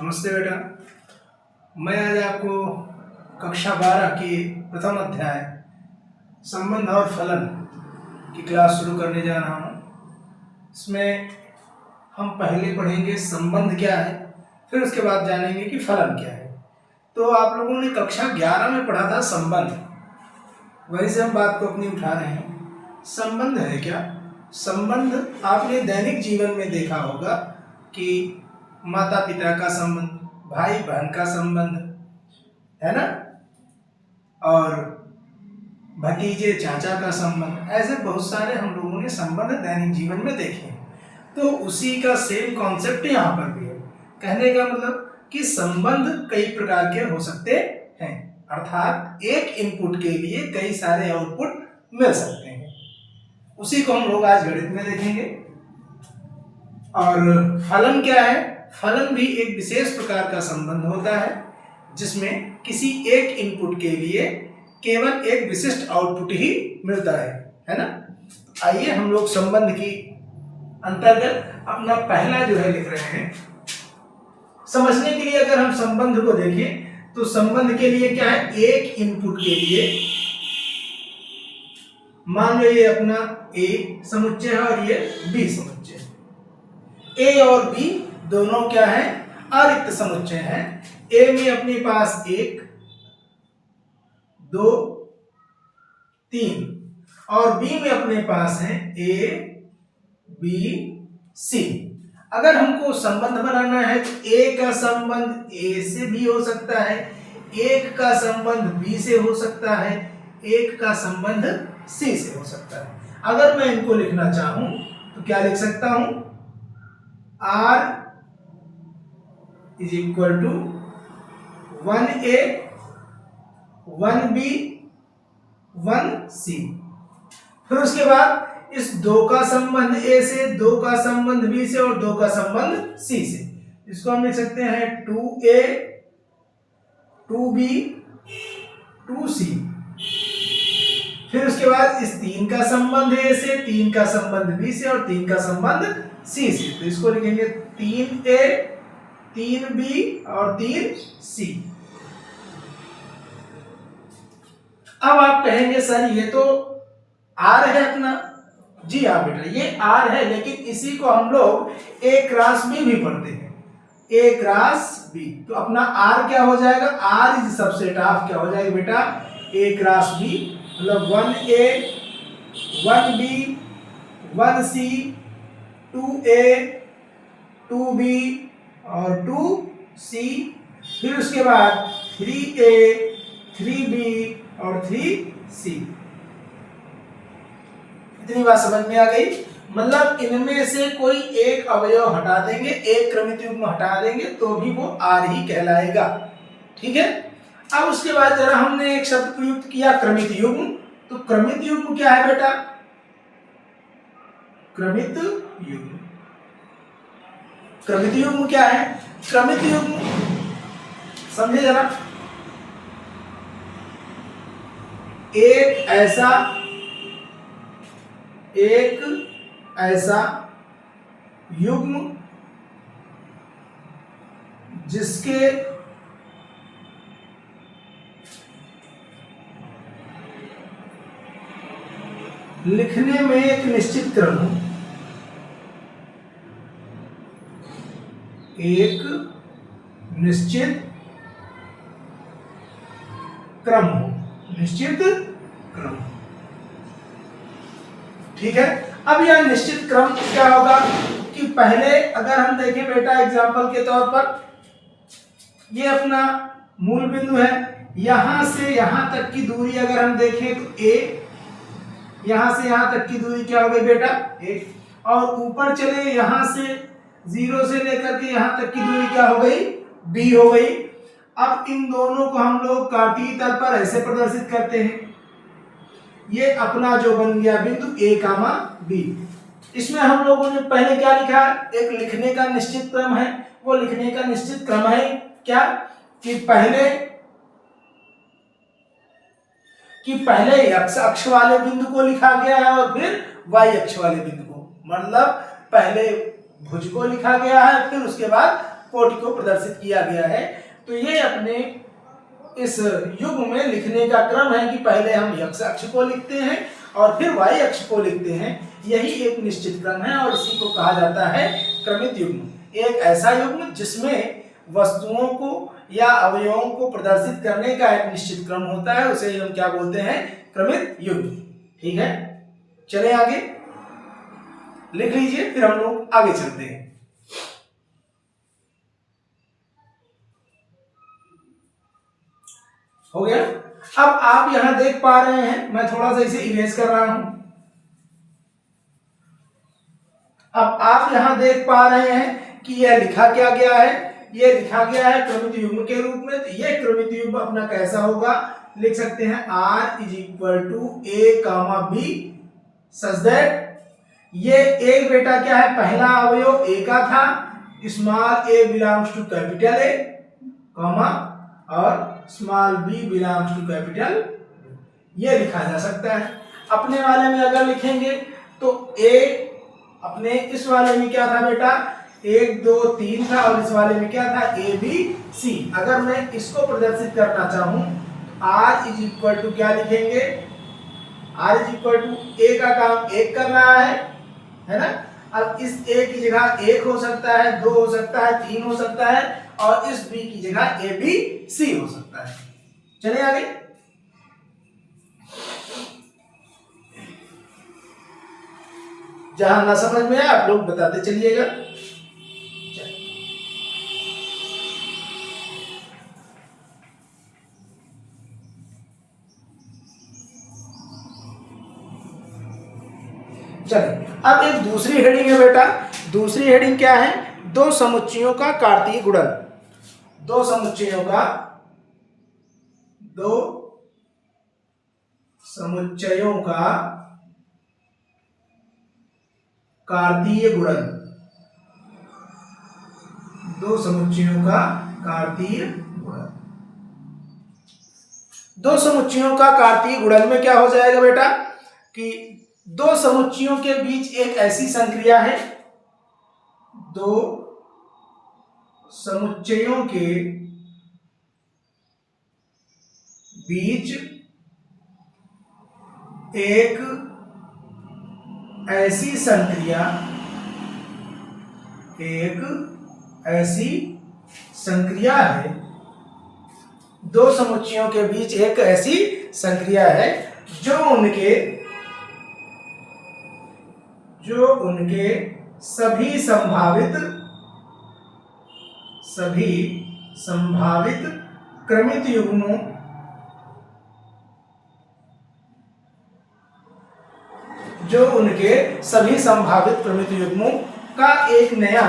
नमस्ते बेटा। मैं आज आपको कक्षा 12 की प्रथम अध्याय संबंध और फलन की क्लास शुरू करने जा रहा हूँ। इसमें हम पहले पढ़ेंगे संबंध क्या है, फिर उसके बाद जानेंगे कि फलन क्या है। तो आप लोगों ने कक्षा 11 में पढ़ा था संबंध, वहीं से हम बात को अपनी उठा रहे हैं। संबंध है क्या? संबंध आपने दैनिक जीवन में देखा होगा कि माता पिता का संबंध, भाई बहन का संबंध है ना, और भतीजे चाचा का संबंध, ऐसे बहुत सारे हम लोगों ने संबंध दैनिक जीवन में देखे हैं। तो उसी का सेम कॉन्सेप्ट यहाँ पर भी है। कहने का मतलब कि संबंध कई प्रकार के हो सकते हैं, अर्थात एक इनपुट के लिए कई सारे आउटपुट मिल सकते हैं। उसी को हम लोग आज गणित में देखेंगे। और फलन क्या है? फलन भी एक विशेष प्रकार का संबंध होता है जिसमें किसी एक इनपुट के लिए केवल एक विशिष्ट आउटपुट ही मिलता है ना। आइए हम लोग संबंध की अंतर्गत अपना पहला जो है लिख रहे हैं। समझने के लिए अगर हम संबंध को देखें तो संबंध के लिए क्या है, एक इनपुट के लिए मान लो ये अपना ए समुच्चय है और ये बी समुच्चय है। ए और बी दोनों क्या है, अरिक्त समुच्चय है। ए में अपने पास 1 2 3 और बी में अपने पास है ए बी सी। अगर हमको संबंध बनाना है तो ए का संबंध ए से भी हो सकता है, एक का संबंध बी से हो सकता है, एक का संबंध सी से हो सकता है। अगर मैं इनको लिखना चाहूं तो क्या लिख सकता हूं, R is equal to 1A 1B 1C। फिर उसके बाद इस 2 का संबंध A से, 2 का संबंध B से और 2 का संबंध C से। इसको हम लिख सकते हैं 2A 2B 2C। फिर उसके बाद इस 3 का संबंध A से, 3 का संबंध B से और 3 का संबंध C से। तो इसको लिखेंगे 3A 3B और 3C। अब आप कहेंगे सर ये तो R है अपना। जी हाँ बेटा, ये R है, लेकिन इसी को हम लोग A क्रॉस B भी पढ़ते हैं, A क्रॉस B। तो अपना R क्या हो जाएगा, R इज सबसेट ऑफ क्या हो जाएगा बेटा, A क्रॉस B, मतलब 1A 1B 1C 2A 2B और 2C। फिर उसके बाद 3A 3B और 3C। इतनी बात समझ में आ गई? मतलब इनमें से कोई एक अवयव हटा देंगे, एक क्रमित युग्म हटा देंगे तो भी वो R ही कहलाएगा। ठीक है। अब उसके बाद जरा हमने एक शब्द प्रयुक्त किया क्रमित युग्म। तो क्रमित युग्म क्या है बेटा, क्रमित युग्म, क्रमित युग्म क्या है? क्रमित युग्म समझे जरा, एक ऐसा युग्म जिसके लिखने में एक निश्चित क्रम हो, एक निश्चित क्रम हो, निश्चित क्रम। ठीक है। अब यह निश्चित क्रम क्या होगा कि पहले अगर हम देखें बेटा एग्जांपल के तौर पर, ये अपना मूल बिंदु है, यहां से यहां तक की दूरी अगर हम देखें तो A, यहां से यहां तक की दूरी क्या हो गई बेटा, A। और ऊपर चले यहां से 0 से लेकर के यहां तक की दूरी क्या हो गई, B हो गई। अब इन दोनों को हम लोग कार्तीय तल पर ऐसे प्रदर्शित करते हैं। ये अपना जो बन गया बिंदु A, B। इसमें हम लोगों ने पहले क्या लिखा, एक लिखने का निश्चित क्रम है। वो लिखने का निश्चित क्रम है क्या कि पहले x अक्ष वाले बिंदु को लिखा गया है और फिर y अक्ष वाले बिंदु को, मतलब पहले भुज को लिखा गया है, फिर उसके बाद कोटि को प्रदर्शित किया गया है। तो ये अपने इस युग्म में लिखने का क्रम है कि पहले हम x अक्ष को लिखते हैं और फिर y अक्ष को लिखते हैं। यही एक निश्चित क्रम है और इसी को कहा जाता है क्रमित युग्म। एक ऐसा युग्म जिसमें वस्तुओं को या अवयवों को प्रदर्शित करने का एक निश्चित क्रम होता है, उसे हम क्या बोलते हैं? क्रमित युग्म। ठीक है, चले आगे लिख लीजिए, फिर हम लोग आगे चलते हैं। हो गया। अब आप यहां देख पा रहे हैं, मैं थोड़ा सा इसे इरेज कर रहा हूं। अब आप यहां देख पा रहे हैं कि यह लिखा क्या गया है? यह लिखा गया है क्रमित युग्म के रूप में। तो यह क्रमित युग्म अपना कैसा होगा? लिख सकते हैं R is equal to A comma B such that ये एक बेटा क्या है? पहला अवयव A का था, small a belongs to capital A comma और small b belongs to capital, ये लिखा जा सकता है। अपने वाले में अगर लिखेंगे तो a अपने इस वाले में क्या था बेटा? 1 2 3 था और इस वाले में क्या था? A B C। अगर मैं इसको प्रदर्शित करना चाहूं R इज इक्वल टू क्या लिखेंगे? R is equal to A का काम 1 कर रहा है ना? अब इस A की जगह 1 हो सकता है, 2 हो सकता है, 3 हो सकता है और इस B की जगह A B C हो सकता है। चलिए आगे। जहां ना समझ में आए आप लोग बताते चलिएगा। चलिए, अब एक दूसरी हेडिंग है बेटा। दूसरी हेडिंग क्या है? दो समुच्चयों का कार्तीय गुणन। दो समुच्चयों का कार्तीय गुणन। दो समुच्चयों का कार्तीय गुणन। दो समुच्चयों का कार्तीय गुणन में क्या हो जाएगा बेटा? कि दो समुच्चयों के बीच एक ऐसी संक्रिया है, दो समुच्चयों के बीच एक ऐसी संक्रिया है, दो समुच्चयों के बीच एक ऐसी संक्रिया है जो उनके सभी संभावित क्रमित युग्मों का एक नया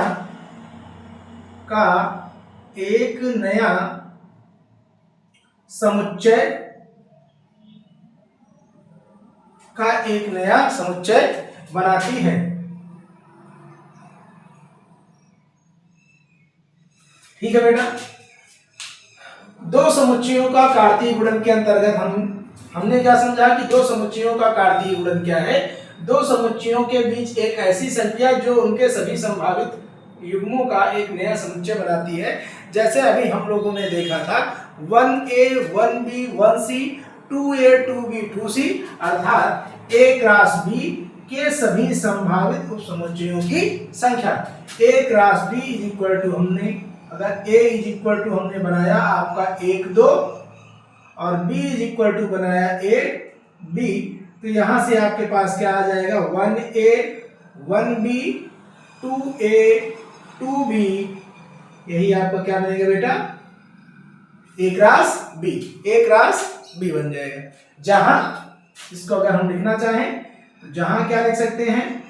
समुच्चय बनाती है। ठीक है बेटा। दो समुच्चयों का कार्तीय गुणन के अंतर्गत हमने क्या समझा कि दो समुच्चयों का कार्तीय गुणन क्या है? दो समुच्चयों के बीच एक ऐसी संख्या जो उनके सभी संभावित युग्मों का एक नया समुच्चय बनाती है। जैसे अभी हम लोगों ने देखा था 1a 1b 1c 2a 2b 2c अर्थात a क्रॉस b के सभी संभावित उपसमुच्चयों की संख्या। a cross b is equal to अगर a इज इक्वल टू हमने बनाया आपका 1 2 और b इज इक्वल टू बनाया a b, तो यहां से आपके पास क्या आ जाएगा? 1a 1b 2a 2b, यही आपका क्या बनेगा बेटा? a क्रॉस b बन जाएगा। जहां इसको अगर हम लिखना चाहें तो जहां क्या लिख सकते हैं?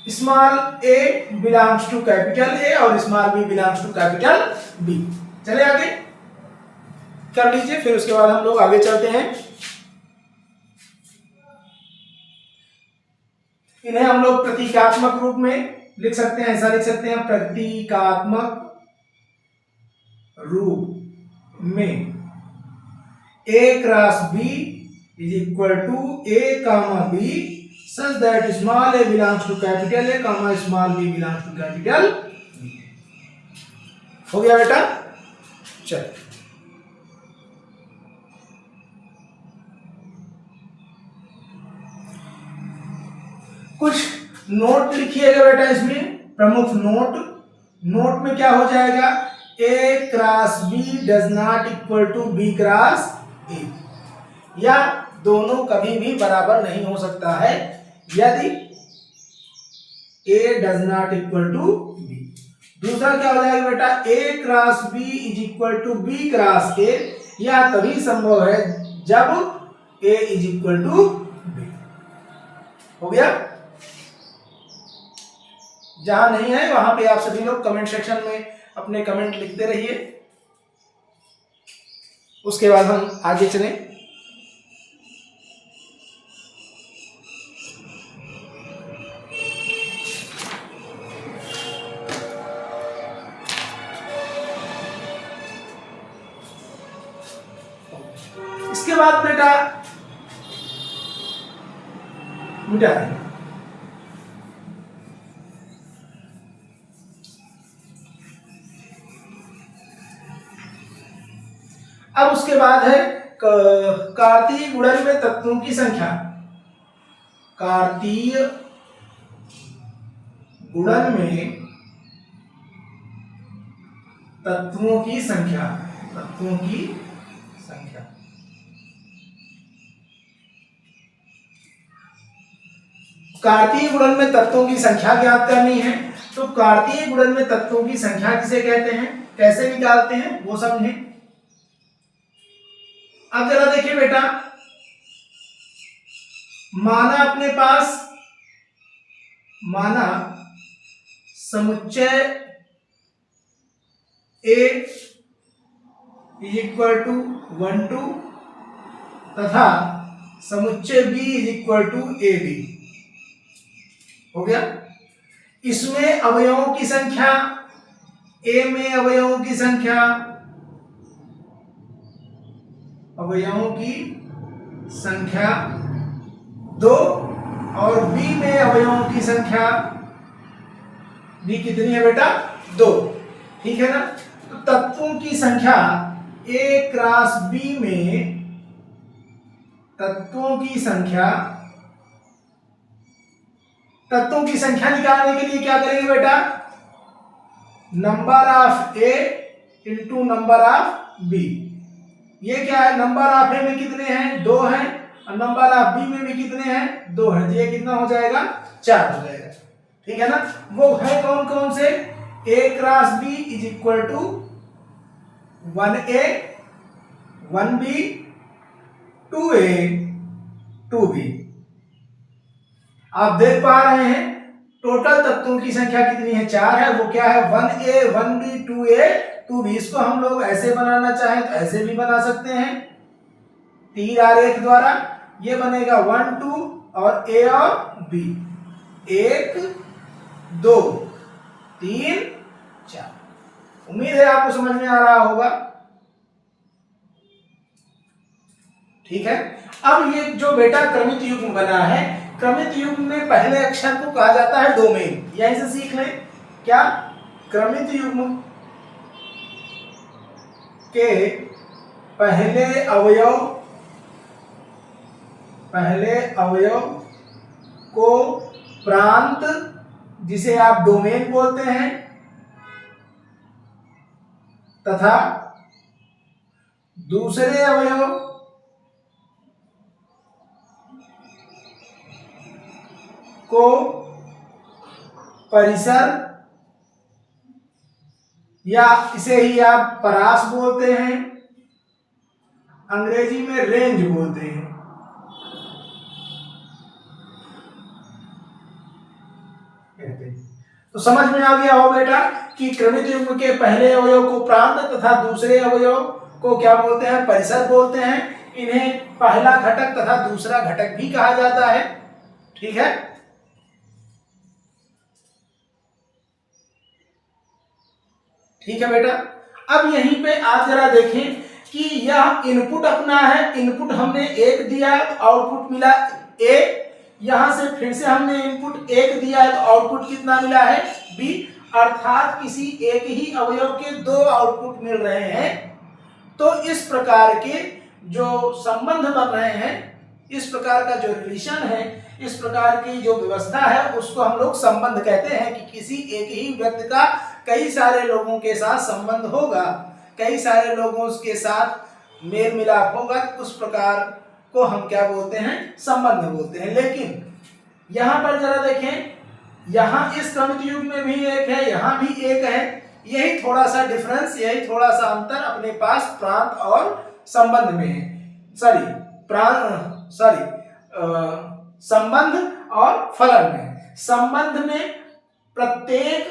Small a belongs to capital A और small b belongs to capital B। चले आगे कर लीजिए, फिर उसके बाद हम लोग आगे चलते हैं। इन्हें हम लोग प्रतीकात्मक रूप में लिख सकते हैं। ऐसा लिख सकते हैं, प्रतीकात्मक रूप में a cross b is equal to a comma b such that small a belongs to capital A, comma small b belongs to capital B। हो गया बेटा? चलो कुछ नोट लिखिएगा बेटा इसमें, प्रमुख नोट। नोट में क्या हो जाएगा? A cross B does not equal to B cross A, या दोनों कभी भी बराबर नहीं हो सकता है यदि A does not equal to B। दूसरा क्या हो जाएगा बेटा? A cross B is equal to B cross A, या तभी संभव है जब A is equal to B। हो गया? जहां नहीं है वहां पे आप सभी लोग कमेंट सेक्शन में अपने कमेंट लिखते रहिए, उसके बाद हम आगे चलें। इसके बाद बेटा मिटा दें। अब उसके बाद है कार्तीय गुणन में तत्वों की संख्या। कार्तीय गुणन में तत्वों की संख्या, तत्वों की संख्या। कार्तीय गुणन में तत्वों की संख्या ज्ञात करनी है, तो कार्तीय गुणन में तत्वों की संख्या किसे कहते हैं, कैसे निकालते हैं वो समझें। अब जरा देखिए बेटा, माना अपने पास, माना समुच्चय A इज इक्वल टू 1 2 तथा समुच्चय B is equal to AB। हो गया? इसमें अवयवों की संख्या, A में अवयवों की संख्या, अवयवों की संख्या 2 और B में अवयवों की संख्या B कितनी है बेटा? 2। ठीक है ना? तो तत्वों की संख्या A क्रॉस B में, तत्वों की संख्या, तत्वों की संख्या निकालने के लिए क्या करेंगे बेटा? Number of A into number of B। ये क्या है? नंबर ऑफ A में कितने हैं? 2 हैं, और नंबर ऑफ B में भी कितने हैं? 2 हैं। ये कितना हो जाएगा? 4 हो जाएगा। ठीक है ना? वो है कौन कौन से? A cross B is equal to 1A 1B 2A 2B। आप देख पा रहे हैं टोटल तत्वों की संख्या कितनी है? 4 है। वो क्या है? 1A 1B 2A 2B। इसको हम लोग ऐसे बनाना चाहें तो ऐसे भी बना सकते हैं तीर आरेख द्वारा। ये बनेगा 1 2 और A और B, 1 2 3 4। उम्मीद है आपको समझ में आ रहा होगा। ठीक है? अब ये जो बेटा क्रमित युग्म बना है, क्रमित युग्म में पहले अक्षर को कहा जाता है डोमेन। यहीं से सीख लें। क्या? क्रमित युग्म के पहले अवयव को प्रांत, जिसे आप डोमेन बोलते हैं, तथा दूसरे अवयव को परिसर, या इसे ही आप परास बोलते हैं, अंग्रेजी में रेंज बोलते हैं। तो समझ में आ गया हो बेटा कि क्रमित युग्म के पहले अवयव को प्रांत तथा दूसरे अवयव को क्या बोलते हैं? परिसर बोलते हैं। इन्हें पहला घटक तथा दूसरा घटक भी कहा जाता है। ठीक है? ठीक है बेटा। अब यहीं पे आप जरा देखें कि यह इनपुट अपना है, इनपुट हमने 1 दिया, आउटपुट मिला A। यहां से फिर से हमने इनपुट 1 दिया है तो आउटपुट कितना मिला है b, अर्थात किसी एक ही अवयव के 2 आउटपुट मिल रहे हैं। तो इस प्रकार के जो संबंध बन रहे हैं, इस प्रकार का जो रिलेशन है, इस प्रकार की जो व्यवस्था है, उसको हम लोग संबंध कहते हैं कि किसी एक ही व्यक्ति का कई सारे लोगों के साथ संबंध होगा, कई सारे लोगों के साथ मेल मिलाप होगा, उस प्रकार को हम क्या बोलते हैं, संबंध बोलते हैं। लेकिन यहां पर जरा देखें, यहां इस क्रमित युग में भी एक है, यहां भी एक है, यही थोड़ा सा डिफरेंस, यही थोड़ा सा अंतर अपने पास प्रांत और संबंध में है। संबंध और फलन में। संबंध में प्रत्येक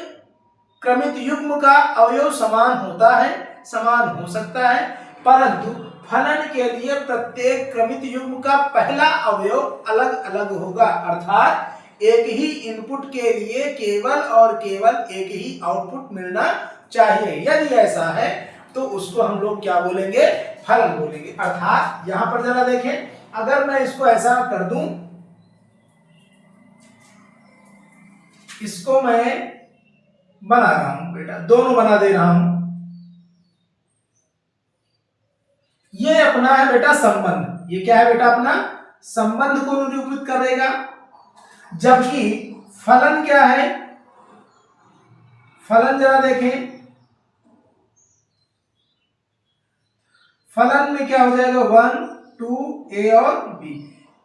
क्रमित युग्म का अवयव समान होता है, समान हो सकता है, परंतु फलन के लिए प्रत्येक क्रमित युग्म का पहला अवयव अलग अलग होगा, अर्थात एक ही इनपुट के लिए केवल और केवल एक ही आउटपुट मिलना चाहिए। यदि ऐसा है तो उसको हम लोग क्या बोलेंगे, फलन बोलेंगे। अर्थात यहां पर जरा देखें, अगर मैं इसको ऐसा कर दूं, इसको मैं बना रहा हूं बेटा, दोनों बना दे रहा हूं, ये अपना है बेटा संबंध, ये क्या है बेटा अपना संबंध को निरूपित करेगा। जबकि फलन क्या है, फलन जरा देखें, फलन में क्या हो जाएगा 1 2 ए और बी,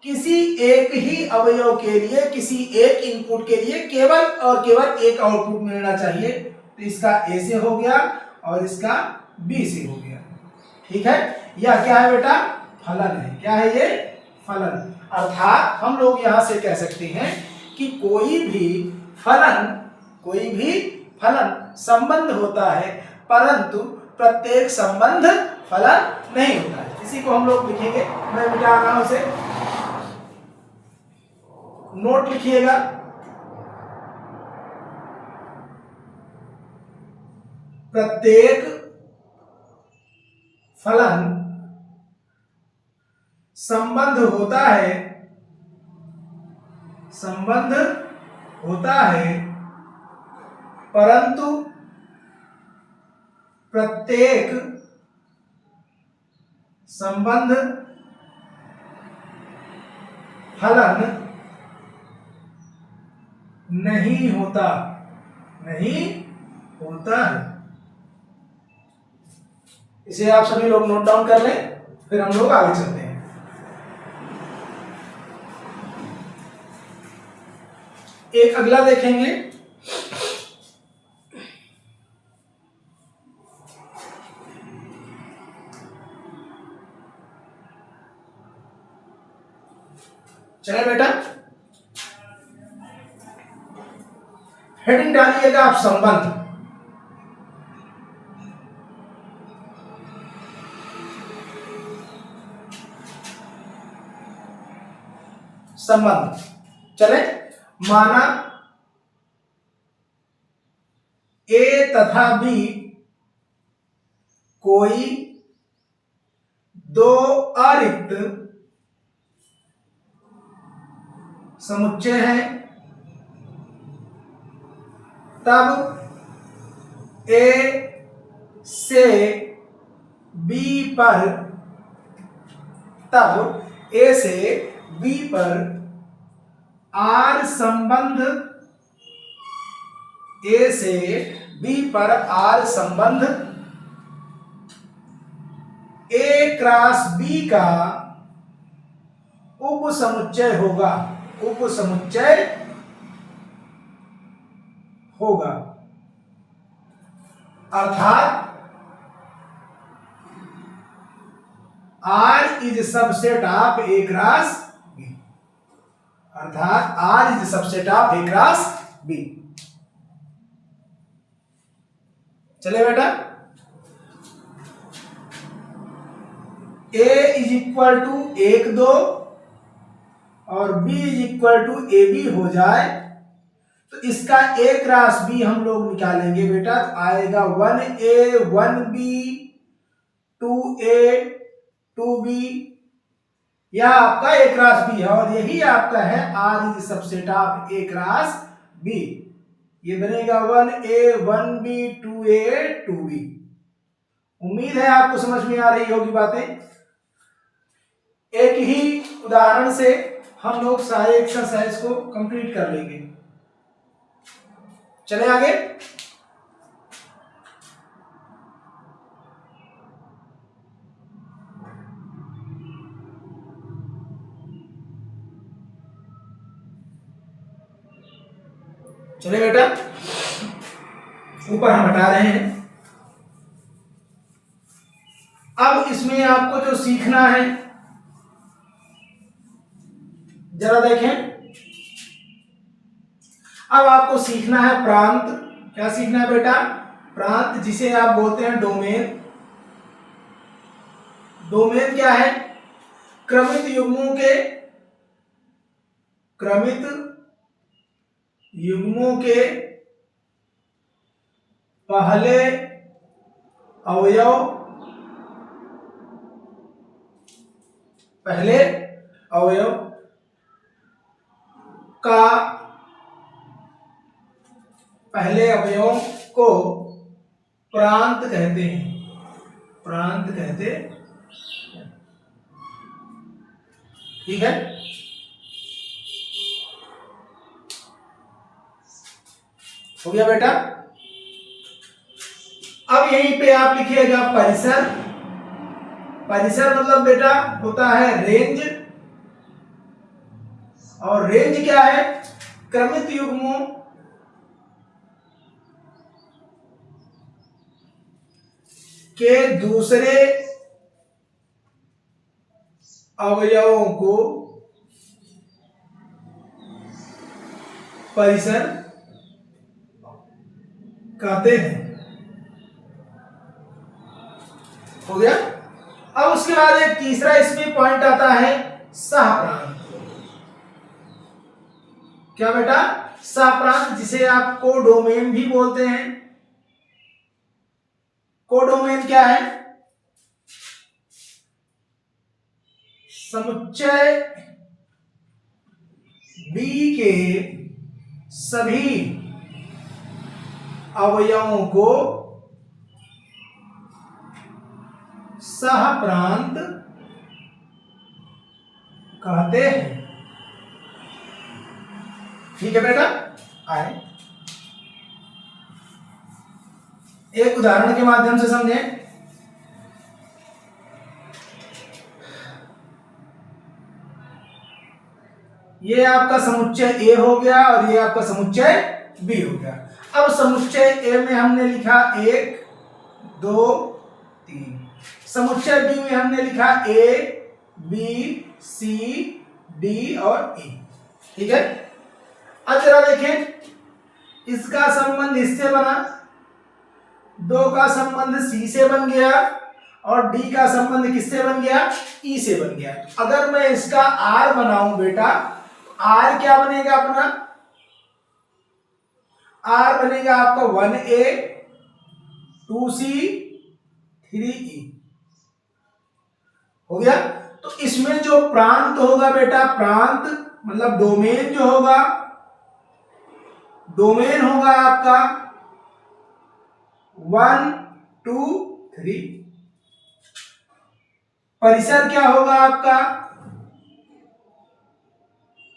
किसी एक ही अवयव के लिए, किसी एक इनपुट के लिए केवल और केवल एक आउटपुट मिलना चाहिए। तो इसका ए से हो गया और इसका बी से हो गया, ठीक है। यह क्या है बेटा, फलन है। क्या है ये, फलन। अर्थात हम लोग यहां से कह सकते हैं कि कोई भी फलन संबंध होता है, परंतु प्रत्येक संबंध फलन नहीं होता है। इसी को हम लोग लिखेंगे, मैं मिटा रहा हूं, उसे नोट लिखिएगा। प्रत्येक फलन संबंध होता है, परंतु प्रत्येक संबंध फलन नहीं होता है। इसे आप सभी लोग नोट डाउन कर लें, फिर हम लोग आगे चलते हैं। एक अगला देखेंगे, चले बेटा, हेडिंग डालिएगा आप संबंध। चले, माना ए तथा बी कोई दो अरिक्त समुच्चय है, तब ए से बी पर आर संबंध ए क्रॉस बी का उप समुच्चय होगा। अर्थात R is subset of A cross B, अर्थात R is subset of A cross B। चले बेटा, A is equal to 1 2 और B is equal to AB हो जाए तो इसका A क्रॉस B हम लोग निकालेंगे बेटा, तो आएगा 1A 1B 2A 2B यह आपका ए क्रॉस बी है और यही आपका है R is subset of A cross B. ये बनेगा 1A 1B 2A 2B। उम्मीद है आपको समझ में आ रही होगी बातें। एक ही उदाहरण से हम लोग सारे एक्सरसाइज को कंप्लीट कर लेंगे। चले आगे। चले बेटा, ऊपर हम हटा रहे हैं। अब इसमें आपको जो सीखना है जरा देखें। अब आपको सीखना है प्रांत। क्या सीखना है बेटा? प्रांत, जिसे आप बोलते हैं डोमेन। डोमेन क्या है? क्रमित युग्मों के पहले अवयव का पहले अवयव को प्रांत कहते हैं। प्रांत कहते हैं। ठीक है, हो गया बेटा। अब यहीं पे आप लिखिएगा परिसर। परिसर मतलब बेटा होता है रेंज, और रेंज क्या है? क्रमित युग्मों के दूसरे अवयवों को परिसर कहते हैं। हो गया। अब उसके बाद एक तीसरा इसमें पॉइंट आता है सहप्रांत। क्या बेटा? सहप्रांत, जिसे आप कोडोमेन भी बोलते हैं। कोडोमेन क्या है? समुच्चय बी के सभी अवयवों को सहप्रांत कहते हैं। ठीक है बेटा, आए एक उदाहरण के माध्यम से समझें। ये आपका समुच्चय ए हो गया और ये आपका समुच्चय बी हो गया। अब समुच्चय ए में हमने लिखा 1 2 3। समुच्चय बी में हमने लिखा ए बी सी डी और ई। ठीक है, अब जरा देखें, इसका संबंध इससे बना, 2 का संबंध सी से बन गया और डी का संबंध किससे बन गया? ई से बन गया। अगर मैं इसका आर बनाऊं बेटा, आर क्या बनेगा अपना? आर बनेगा आपका 1A 2C 3E। हो गया। तो इसमें जो प्रांत होगा बेटा, प्रांत मतलब डोमेन जो होगा, डोमेन होगा आपका 1 2 3। परिसर क्या होगा आपका?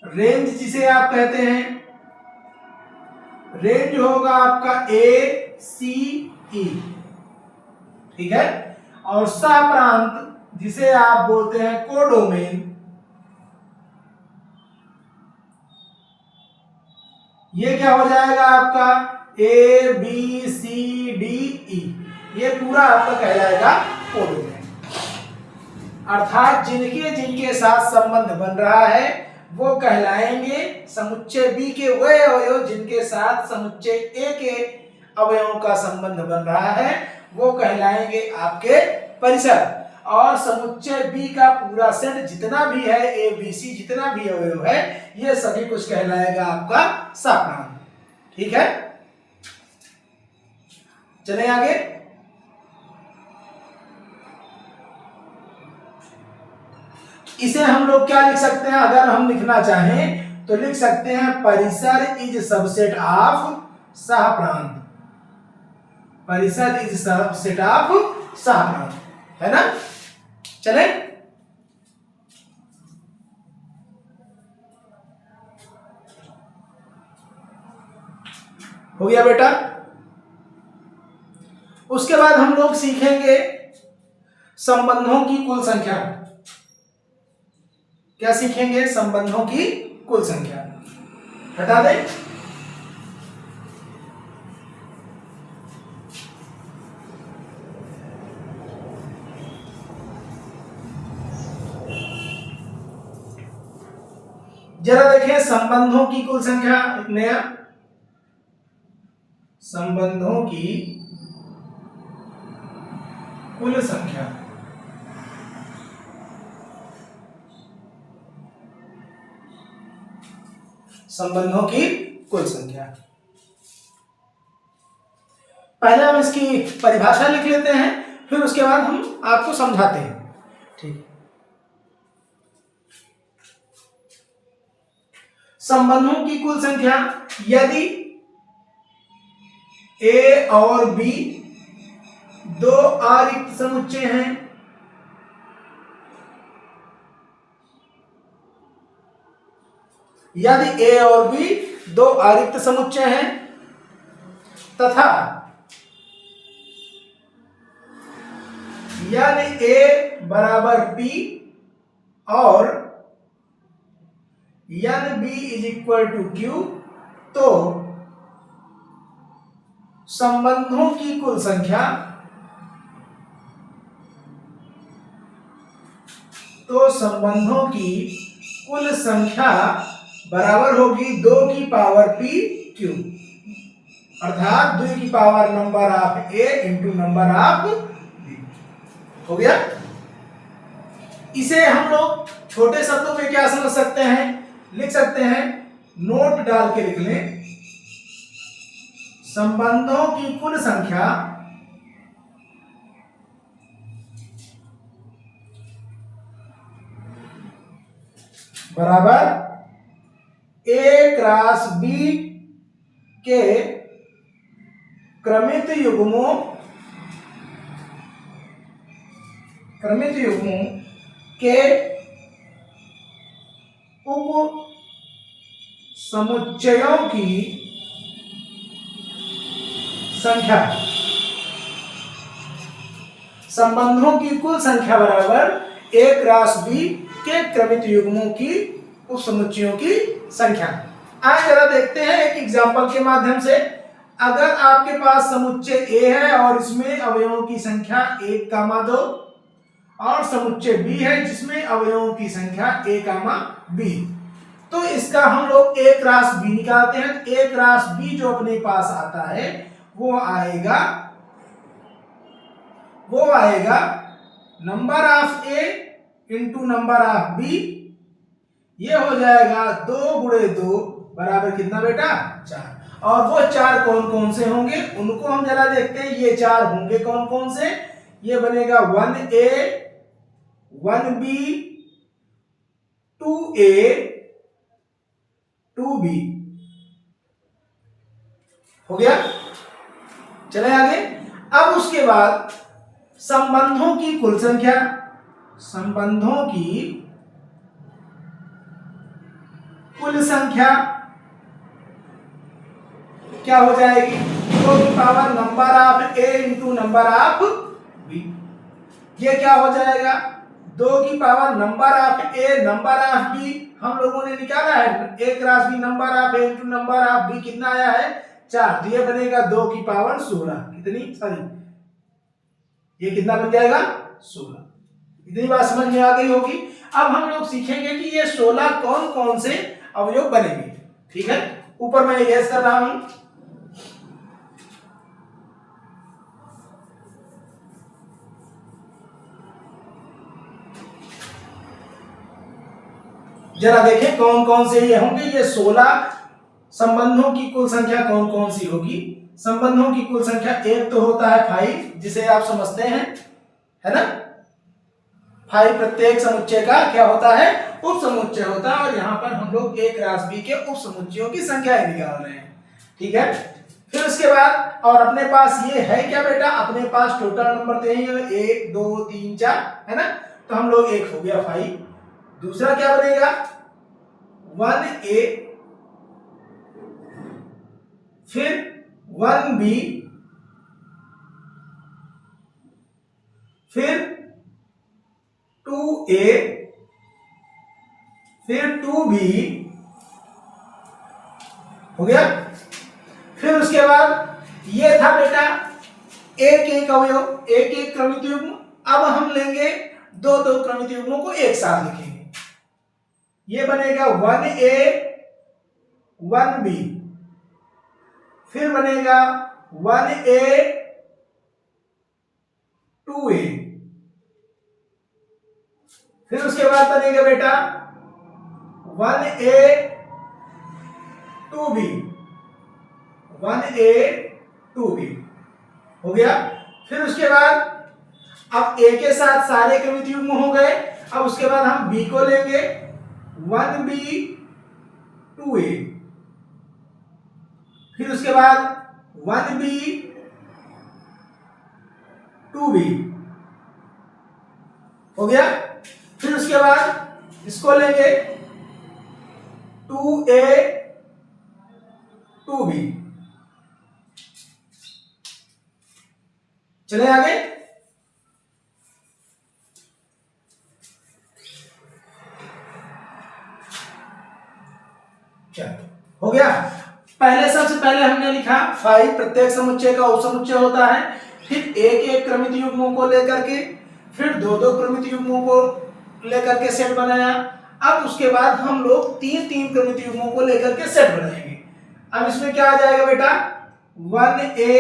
रेंज जिसे आप कहते हैं, रेंज होगा आपका ए सी ई। ठीक है, और सहप्रांत जिसे आप बोलते हैं कोडोमेन, ये क्या हो जाएगा आपका? A B C D E. ये पूरा आपका कहलाएगा कोडोमेन। अर्थात जिनके जिनके साथ संबंध बन रहा है वो कहलाएंगे समुच्चय बी के वह अवयव जिनके साथ समुच्चय ए के अवयवों का संबंध बन रहा है वो कहलाएंगे आपके परिसर। और समुच्चय बी का पूरा सेट जितना भी है, ए बी सी जितना भी अवयव है, ये सभी कुछ कहलाएगा आपका सहप्रांत। ठीक है, चलें आगे। इसे हम लोग क्या लिख सकते हैं, अगर हम लिखना चाहें तो लिख सकते हैं परिसर इज सबसेट ऑफ सहप्रांत। परिसर इज सबसेट ऑफ सहप्रांत, है ना। चले, हो गया बेटा। उसके बाद हम लोग सीखेंगे संबंधों की कुल संख्या। क्या सीखेंगे, संबंधों की कुल संख्या। हटा दें, जरा देखें संबंधों की कुल संख्या, नया संबंधों की कुल संख्या। संबंधों की कुल संख्या। पहले हम इसकी परिभाषा लिख लेते हैं, फिर उसके बाद हम आपको समझाते हैं, ठीक। संबंधों की कुल संख्या, यदि ए और बी दो अरिक्त समुच्चय हैं, यदि ए और बी दो अरिक्त समुच्चय हैं तथा यदि ए बराबर बी और यदि B is equal to Q, तो संबंधों की कुल संख्या, तो संबंधों की कुल संख्या बराबर होगी 2 की पावर पी क्यू, अर्थात 2 की power number of A into number of B. हो गया। इसे हम लोग छोटे शब्दों में क्या समझ सकते हैं, लिख सकते हैं, नोट डाल के लिख लें, संबंधों की कुल संख्या बराबर ए क्रॉस बी के क्रमित युग्मों के उप समुच्चयों की संख्या। संबंधों की कुल संख्या बराबर ए क्रॉस बी के क्रमित युग्मों की उप समुच्चयों की संख्या। आज जरा देखते हैं एक एग्जांपल के माध्यम से। अगर आपके पास समुच्चय ए है और इसमें अवयवों की संख्या 1, 2 और समुच्चय बी है जिसमें अवयवों की संख्या a, b, तो इसका हम लोग a क्रॉस b निकालते हैं। a क्रॉस b जो अपने पास आता है वो आएगा number of a into number of b, ये हो जाएगा 2 गुणे 2 बराबर कितना बेटा, 4। और वो 4 कौन कौन से होंगे उनको हम जरा देखते हैं। ये 4 होंगे कौन कौन से, ये बनेगा 1a 1b 2a 2b। हो गया, चले आगे। अब उसके बाद संबंधों की कुल संख्या, संबंधों की कुल संख्या क्या हो जाएगी, 2 की power number of A into number of B. ये क्या हो जाएगा, 2 की power number of A number of B हम लोगों ने निकाला है, A cross B number of A into number of B कितना आया है, 4। तो ये बनेगा 2 की पावर 16। कितनी, सॉरी ये कितना बन जाएगा, 16। इतनी बात समझ में आ गई होगी। अब हम लोग सीखेंगे कि ये 16 कौन कौन से अवयव बनेंगे। ठीक है, ऊपर मैं गैस कर रहा हूं। जरा देखें कौन कौन से ये होंगे। ये 16 संबंधों की कुल संख्या कौन कौन सी होगी। संबंधों की कुल संख्या एक तो होता है 5, जिसे आप समझते हैं, है ना। फाई प्रत्येक समुच्चय का क्या होता है, उप समुच्चय होता है। और यहाँ पर हम लोग एक राशि बी के उप समुच्चयों की संख्या ही निकाल रहे हैं, ठीक है। फिर उसके बाद और अपने पास ये है क्या बेटा, अपने पास टोटल नंबर तो यही है 1 2 3 4 है ना, तो हम लोग एक हो गया फाइव। दूसरा क्या बनेगा 1a, फिर 1b, फिर 2a, फिर 2b हो गया। फिर उसके बाद ये था बेटा एक एक अवयव, एक एक क्रमित युग्म। अब हम लेंगे दो दो क्रमित युग्मों को एक साथ लिखेंगे। ये बनेगा 1a 1b, फिर बनेगा 1a 2a, फिर उसके बाद बनेगा बेटा 1a 2b, 1a 2b हो गया। फिर उसके बाद अब a के साथ सारे क्रमित युग्म हो गए। अब उसके बाद हम b को लेंगे 1b 2a, फिर उसके बाद 1b 2b हो गया। फिर उसके बाद इसको लेंगे 2a 2b। चले आगे। चलो हो गया। पहले सबसे पहले हमने लिखा फाइव प्रत्येक समुच्चय का उपसमुच्चय होता है। फिर एक एक क्रमित युग्मों को लेकर के, फिर दो दो क्रमित युग्मों को लेकर के सेट बनाया। अब उसके बाद हम लोग तीन तीन क्रमित युग्मों को लेकर के सेट बनाएंगे। अब इसमें क्या आ जाएगा बेटा 1a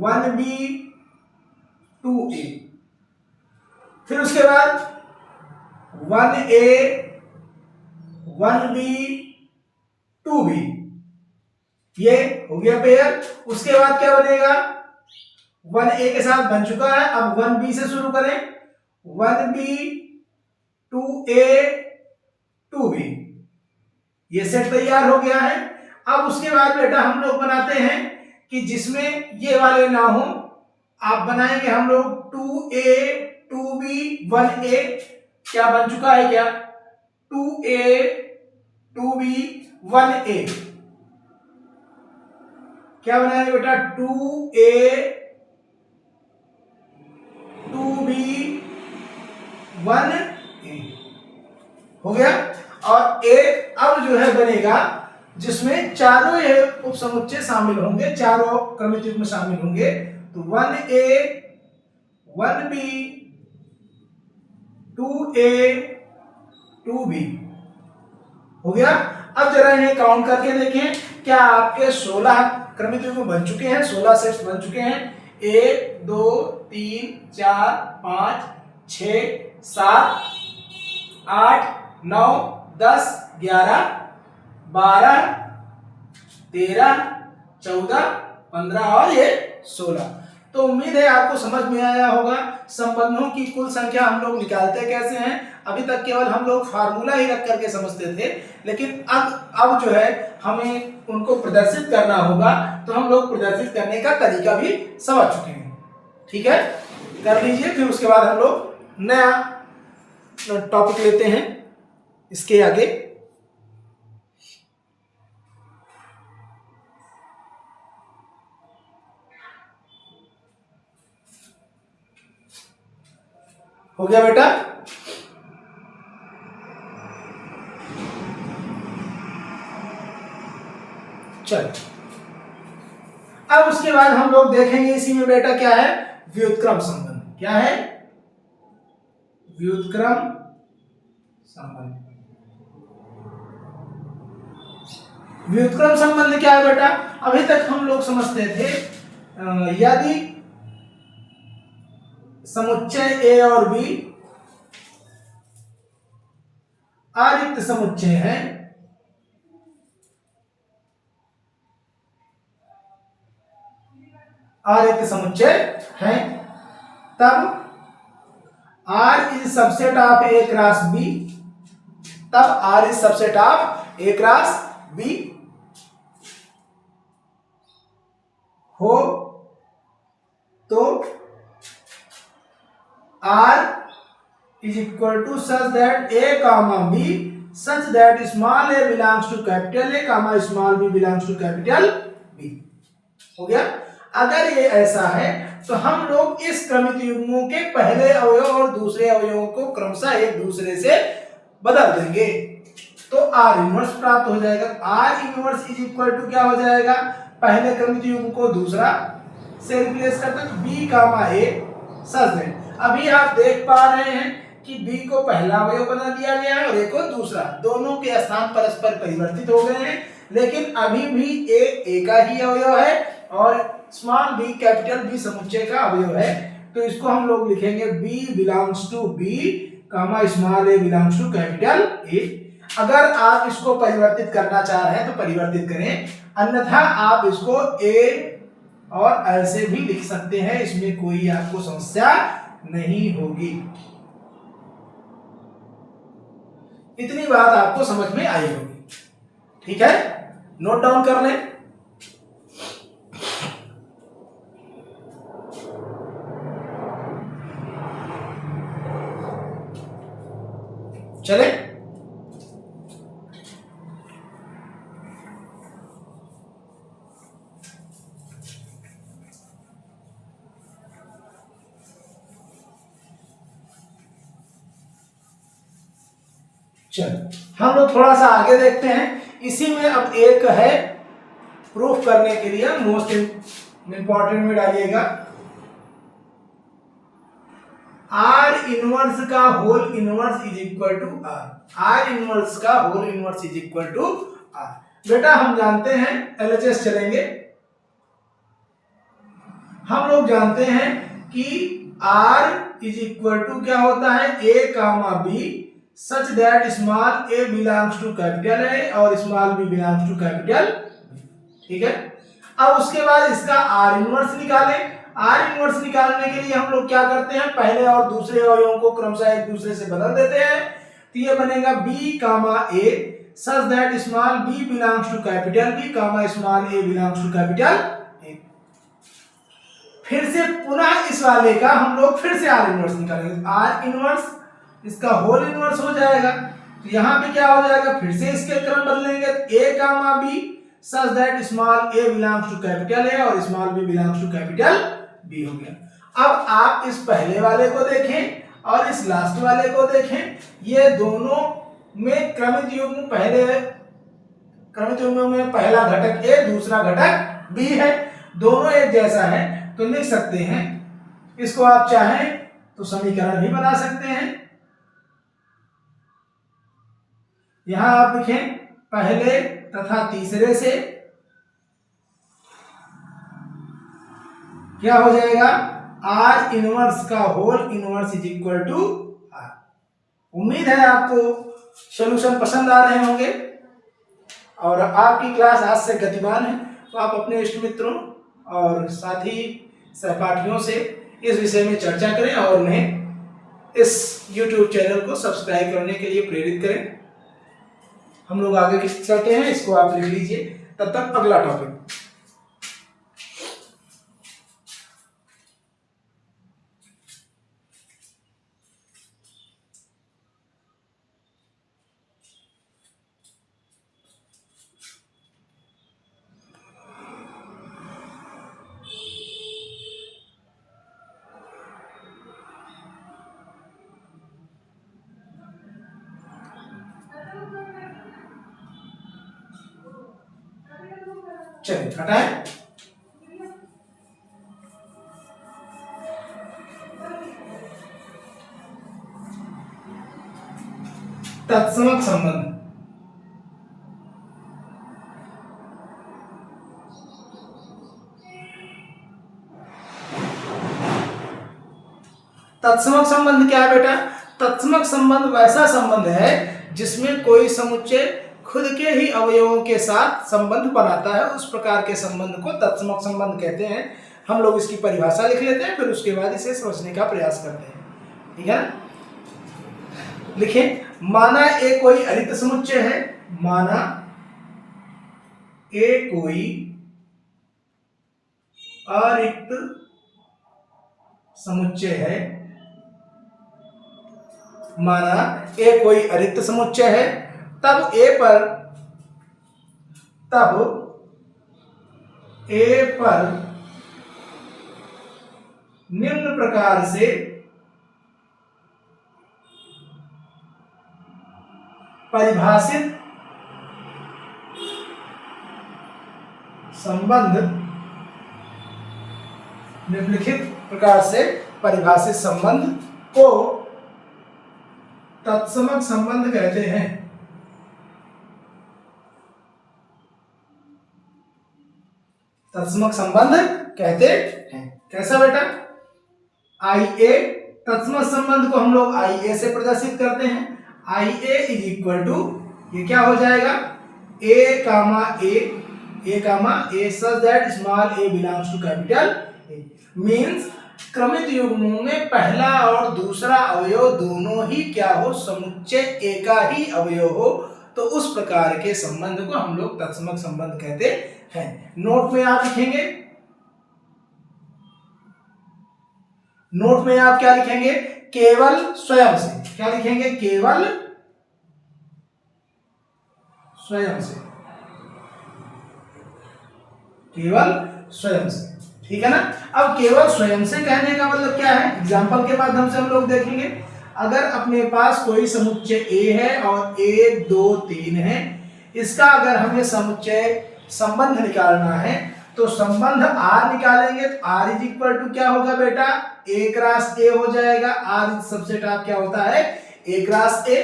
1b 2a, फिर उसके बाद 1a 1b 2b, ये हो गया पेयर। उसके बाद क्या बनेगा 1a के साथ बन चुका है। अब 1b से शुरू करें 1b 2a 2b, ये सेट तैयार हो गया है। अब उसके बाद बेटा हम लोग बनाते हैं कि जिसमें ये वाले ना हो, आप बनाएंगे हम लोग 2a 2b 1a, क्या बन चुका है क्या 2a 2b 1a, क्या बनाएंगे बेटा 2a 2b 1a हो गया। और एक अब जो है बनेगा जिसमें चारों ये उपसमुच्चय शामिल होंगे, चारों क्रमित युग्म शामिल होंगे। तो 1a 1b 2a 2b हो गया। अब जरा इन्हें काउंट करके देखें, क्या आपके 16 क्रमित युग्म बन चुके हैं, 16 सेट्स बन चुके हैं। 1 2 3 4 5 6 7 8 9 10 11 12 13 14 15 और ये 16। तो उम्मीद है आपको समझ में आया होगा संबंधों की कुल संख्या हम लोग निकालते कैसे हैं। अभी तक केवल हम लोग फार्मूला ही रख करके समझते थे, लेकिन अब जो है हमें उनको प्रदर्शित करना होगा, तो हम लोग प्रदर्शित करने का तरीका भी समझ चुके हैं। ठीक है, कर लीजिए। फिर उसके बाद हम लोग नया टॉपिक लेते हैं इसके आगे। हो गया बेटा, चलो। अब उसके बाद हम लोग देखेंगे इसी में बेटा क्या है व्युत्क्रम संबंध। क्या है व्युत्क्रम संबंध। व्युत्क्रम संबंध क्या है बेटा, अभी तक हम लोग समझते थे यदि समुच्चय ए और बी अरिक्त समुच्चय है, अरिक्त समुच्चय है, तब R is subset of A cross B, तब R is subset of A cross B हो तो R is equal to such that A comma B such that small a belongs to capital A comma small b belongs to capital B। हो गया। अगर ये ऐसा है तो हम लोग इस क्रमित युग्मों के पहले अवयव और दूसरे अवयवों को क्रमशः एक दूसरे से बदल देंगे तो R इनवर्स प्राप्त हो जाएगा। R inverse is equal to क्या हो जाएगा, पहले क्रमित युग्म को दूसरा से रिप्लेस करते तो B comma A such that. अभी आप देख पा रहे हैं कि B को पहला अवयव बना दिया गया है और A को दूसरा, दोनों के स्थान परस्पर परिवर्तित हो गए हैं, लेकिन अभी भी A का ही अवयव है और स्मॉल b कैपिटल B समुच्चय का अवयव है। तो इसको हम लोग लिखेंगे B belongs to B comma small a belongs to capital A। अगर आप इसको परिवर्तित करना चाह रहे हैं तो परिवर्तित करें, अन्यथा आप इसको A और ऐसे भी लिख सकते हैं, इसमें कोई आपको समस्या नहीं होगी। इतनी बात आपको समझ में आई होगी, ठीक है, नोट डाउन कर लें। चले हम लोग थोड़ा सा आगे देखते हैं। इसी में अब एक है प्रूफ करने के लिए मोस्ट इंपॉर्टेंट में डालिएगा R इनवर्स का whole inverse is equal to R inverse का whole inverse is equal to R। बेटा हम जानते हैं, LHS चलेंगे, हम लोग जानते हैं कि R इज इक्वल टू क्या होता है, A comma B such that small a belongs to capital A और small b belongs to capital B। ठीक है, अब उसके बाद इसका R इनवर्स निकालें। R इनवर्स निकालने के लिए हम लोग क्या करते हैं, पहले और दूसरे अवयवों को क्रमशः एक दूसरे से बदल देते हैं। तो ये बनेगा B comma A such that small b belongs to capital B comma small a belongs to capital A। फिर से पुनः इस वाले का हम लोग फिर से R इनवर्स निकालेंगे। R इनवर्स इसका होल इनवर्स हो जाएगा, तो यहाँ पे क्या हो जाएगा, फिर से इसके क्रम बदलेंगे। A comma B such that small a belongs to capital A और small b belongs to capital B हो गया। अब आप इस पहले वाले को देखें और इस लास्ट वाले को देखें, ये दोनों में क्रमित युग्म में पहला घटक A दूसरा घटक B है, दोनों एक जैसा है, तो लिख सकते हैं इसको। आप चाहें तो समीकरण भी बना सकते हैं। यहां आप लिखें पहले तथा तीसरे से क्या हो जाएगा, R इनवर्स का whole inverse is equal to R। उम्मीद है आपको सॉल्यूशन पसंद आ रहे होंगे और आपकी क्लास आज से गतिमान है, तो आप अपने इष्ट मित्रों और साथी सहपाठियों से इस विषय में चर्चा करें और उन्हें इस YouTube चैनल को सब्सक्राइब करने के लिए प्रेरित करें। हम लोग आगे चलते हैं, इसको आप लिख लीजिए, तब तक अगला टॉपिक। चलिए हटाएं। तत्समक संबंध, तत्समक संबंध क्या है बेटा, तत्समक संबंध वैसा संबंध है जिसमें कोई समुच्चय खुद के ही अवयवों के साथ संबंध बनाता है, उस प्रकार के संबंध को तत्समक संबंध कहते हैं। हम लोग इसकी परिभाषा लिख लेते हैं, फिर उसके बाद इसे समझने का प्रयास करते हैं। ठीक है ना। लिखिए, माना ए कोई अरिक्त समुच्चय है, माना ए कोई अरिक्त समुच्चय है, माना ए कोई अरिक्त समुच्चय है, तब ए पर निम्न प्रकार से परिभाषित संबंध, निम्नलिखित प्रकार से परिभाषित संबंध को तत्समक संबंध कहते हैं। तत्समक संबंध कहते हैं। कैसा बेटा? आई ए, तत्समक संबंध को हम लोग आई ए से प्रदर्शित करते हैं। I A is equal to, ये क्या हो जाएगा, A comma A such that small A belongs to capital A, means क्रमित युग्मों में पहला और दूसरा अवयव दोनों ही क्या हो, समुच्चय ए का ही अवयव हो, तो उस प्रकार के संबंध को हम लोग तत्समक संबंध कहते हैं। नोट में आप लिखेंगे, नोट में आप क्या लिखेंगे, केवल स्वयं से। क्या लिखेंगे? केवल स्वयं से, केवल स्वयं से, ठीक है ना। अब केवल स्वयं से कहने का मतलब क्या है, एग्जाम्पल के माध्यम से हम लोग देखेंगे। अगर अपने पास कोई समुच्चय ए है और 1 2 3 है, इसका अगर हमें समुच्चय संबंध निकालना है तो संबंध आर निकालेंगे, तो आर इज इक्वल टू क्या होगा बेटा, ए क्रॉस ए हो जाएगा। आर सबसेट आप क्या होता है, ए क्रॉस ए।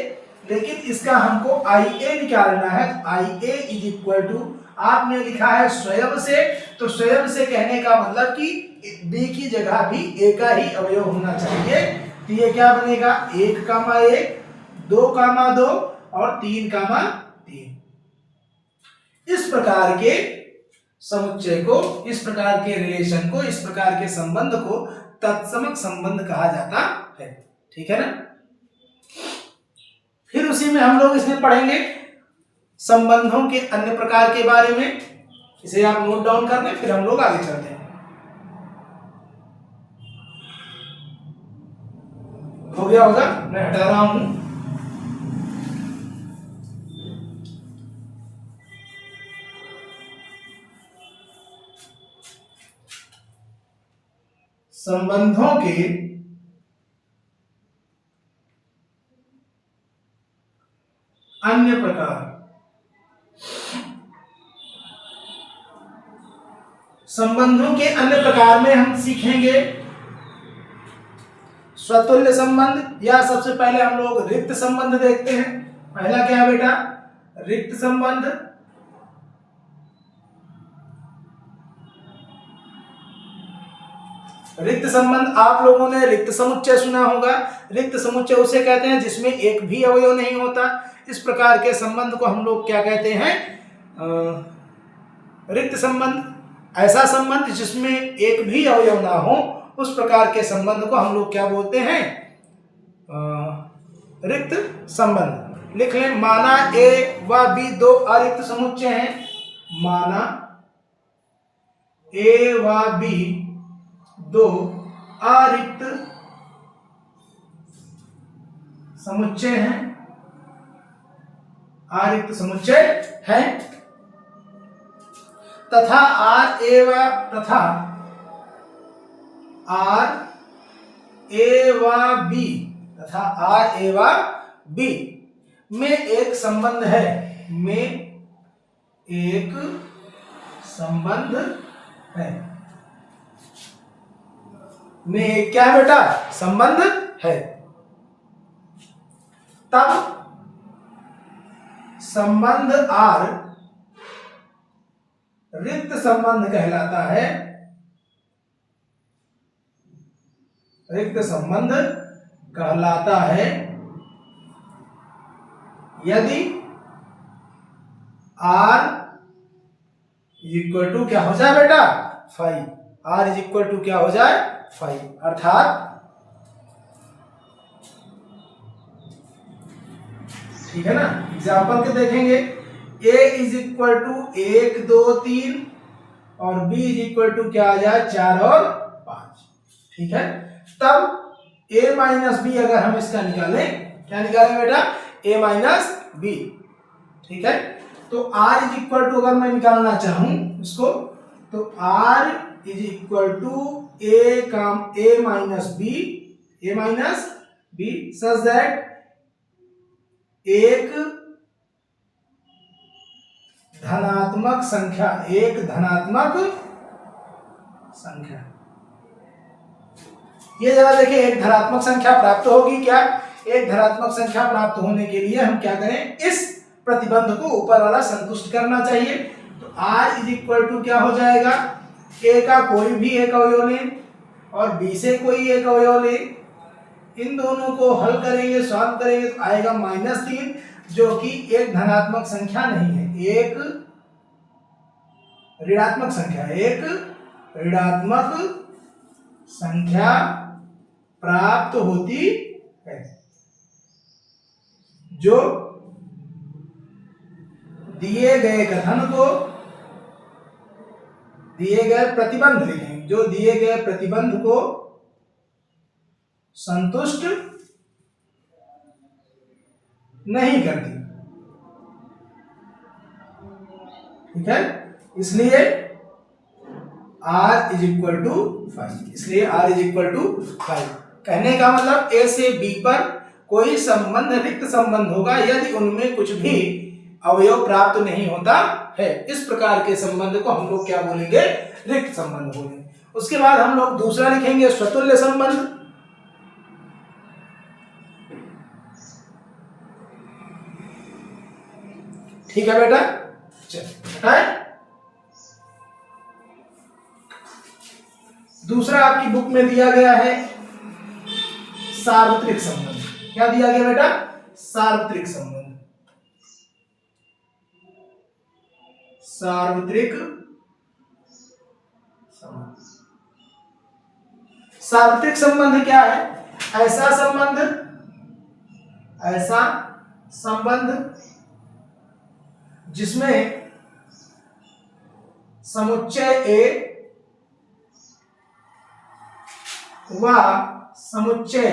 लेकिन इसका हमको आई ए निकालना है, तो आई ए इज इक्वल टू, आपने लिखा है स्वयं से, तो स्वयं से कहने का मतलब कि बी की जगह भी ए का ही अवयव होना चाहिए। तो ये क्या बनेगा, 1 कामा 1, 2 कामा 2 और 3 कामा 3। इस प्रकार के समुच्चय को, इस प्रकार के रिलेशन को, इस प्रकार के संबंध को तत्समक संबंध कहा जाता है, ठीक है ना। फिर उसी में हम लोग इसमें पढ़ेंगे संबंधों के अन्य प्रकार के बारे में। इसे आप नोट डाउन कर लें, फिर हम लोग आगे चलते हैं। हो गया होगा, मैं हटा रहा हूं। संबंधों के अन्य प्रकार, संबंधों के अन्य प्रकार में हम सीखेंगे स्वतुल्य संबंध, या सबसे पहले हम लोग रिक्त संबंध देखते हैं। पहला क्या है बेटा, रिक्त संबंध। रिक्त संबंध, आप लोगों ने रिक्त समुच्चय सुना होगा। रिक्त समुच्चय उसे कहते हैं जिसमें एक भी अवयव नहीं होता। इस प्रकार के संबंध को हम लोग क्या कहते हैं, रिक्त संबंध। ऐसा संबंध जिसमें एक भी अवयव ना हो, उस प्रकार के संबंध को हम लोग क्या बोलते हैं, रिक्त संबंध। लिख लें, माना ए व बी दो अरिक्त समुच्चय हैं, माना ए व बी दो अरिक्त समुच्चय हैं, अरिक्त समुच्चय है, तथा आर ए व बी, तथा आर ए व बी में एक संबंध है, में एक संबंध है, में क्या है बेटा, संबंध है। तब संबंध आर रिक्त संबंध कहलाता है, रिक्त संबंध कहलाता है यदि R इक्वल टू क्या हो जाए बेटा, 5। R इज इक्वल टू क्या हो जाए, 5। अर्थात ठीक है ना। एग्जाम्पल के देखेंगे, a इज इक्वल टू 1 2 3 और b इज इक्वल टू क्या आ जाए 4 और 5, ठीक है। तब a माइनस बी अगर हम इसका निकालें, क्या निकालें बेटा, a माइनस बी, ठीक है। तो r इज इक्वल टू अगर मैं निकालना चाहूं इसको, तो r is equal to a minus B such that एक धनात्मक संख्या ये जरा देखिए, एक धनात्मक संख्या प्राप्त होगी क्या। एक धनात्मक संख्या प्राप्त होने के लिए हम क्या करें, इस प्रतिबंध को ऊपर वाला संतुष्ट करना चाहिए। तो r इज इक्वल टू क्या हो जाएगा, a का कोई भी एक अवयव लें और b से कोई एक अवयव लें, इन दोनों को हल करेंगे, सॉल्व करेंगे तो आएगा -3, जो कि एक धनात्मक संख्या नहीं है, एक ऋणात्मक संख्या प्राप्त होती है, जो दिए गए कथन को, दिए गए प्रतिबंध लिखेंगे, जो दिए गए प्रतिबंध को संतुष्ट नहीं करती, ठीक है। इसलिए r इज इक्वल टू 5, कहने का मतलब a से b पर कोई संबंध रिक्त संबंध होगा यदि उनमें कुछ भी अवयव प्राप्त नहीं होता है। इस प्रकार के संबंध को हम लोग क्या बोलेंगे, रिक्त संबंध बोलेंगे। उसके बाद हम लोग दूसरा लिखेंगे स्वतुल्य संबंध। ठीक है बेटा, चलिए दूसरा आपकी बुक में दिया गया है सार्वत्रिक संबंध। क्या दिया गया बेटा, सार्वत्रिक संबंध। सार्वत्रिक संबंध क्या है, ऐसा संबंध जिसमें समुच्चय A व समुच्चय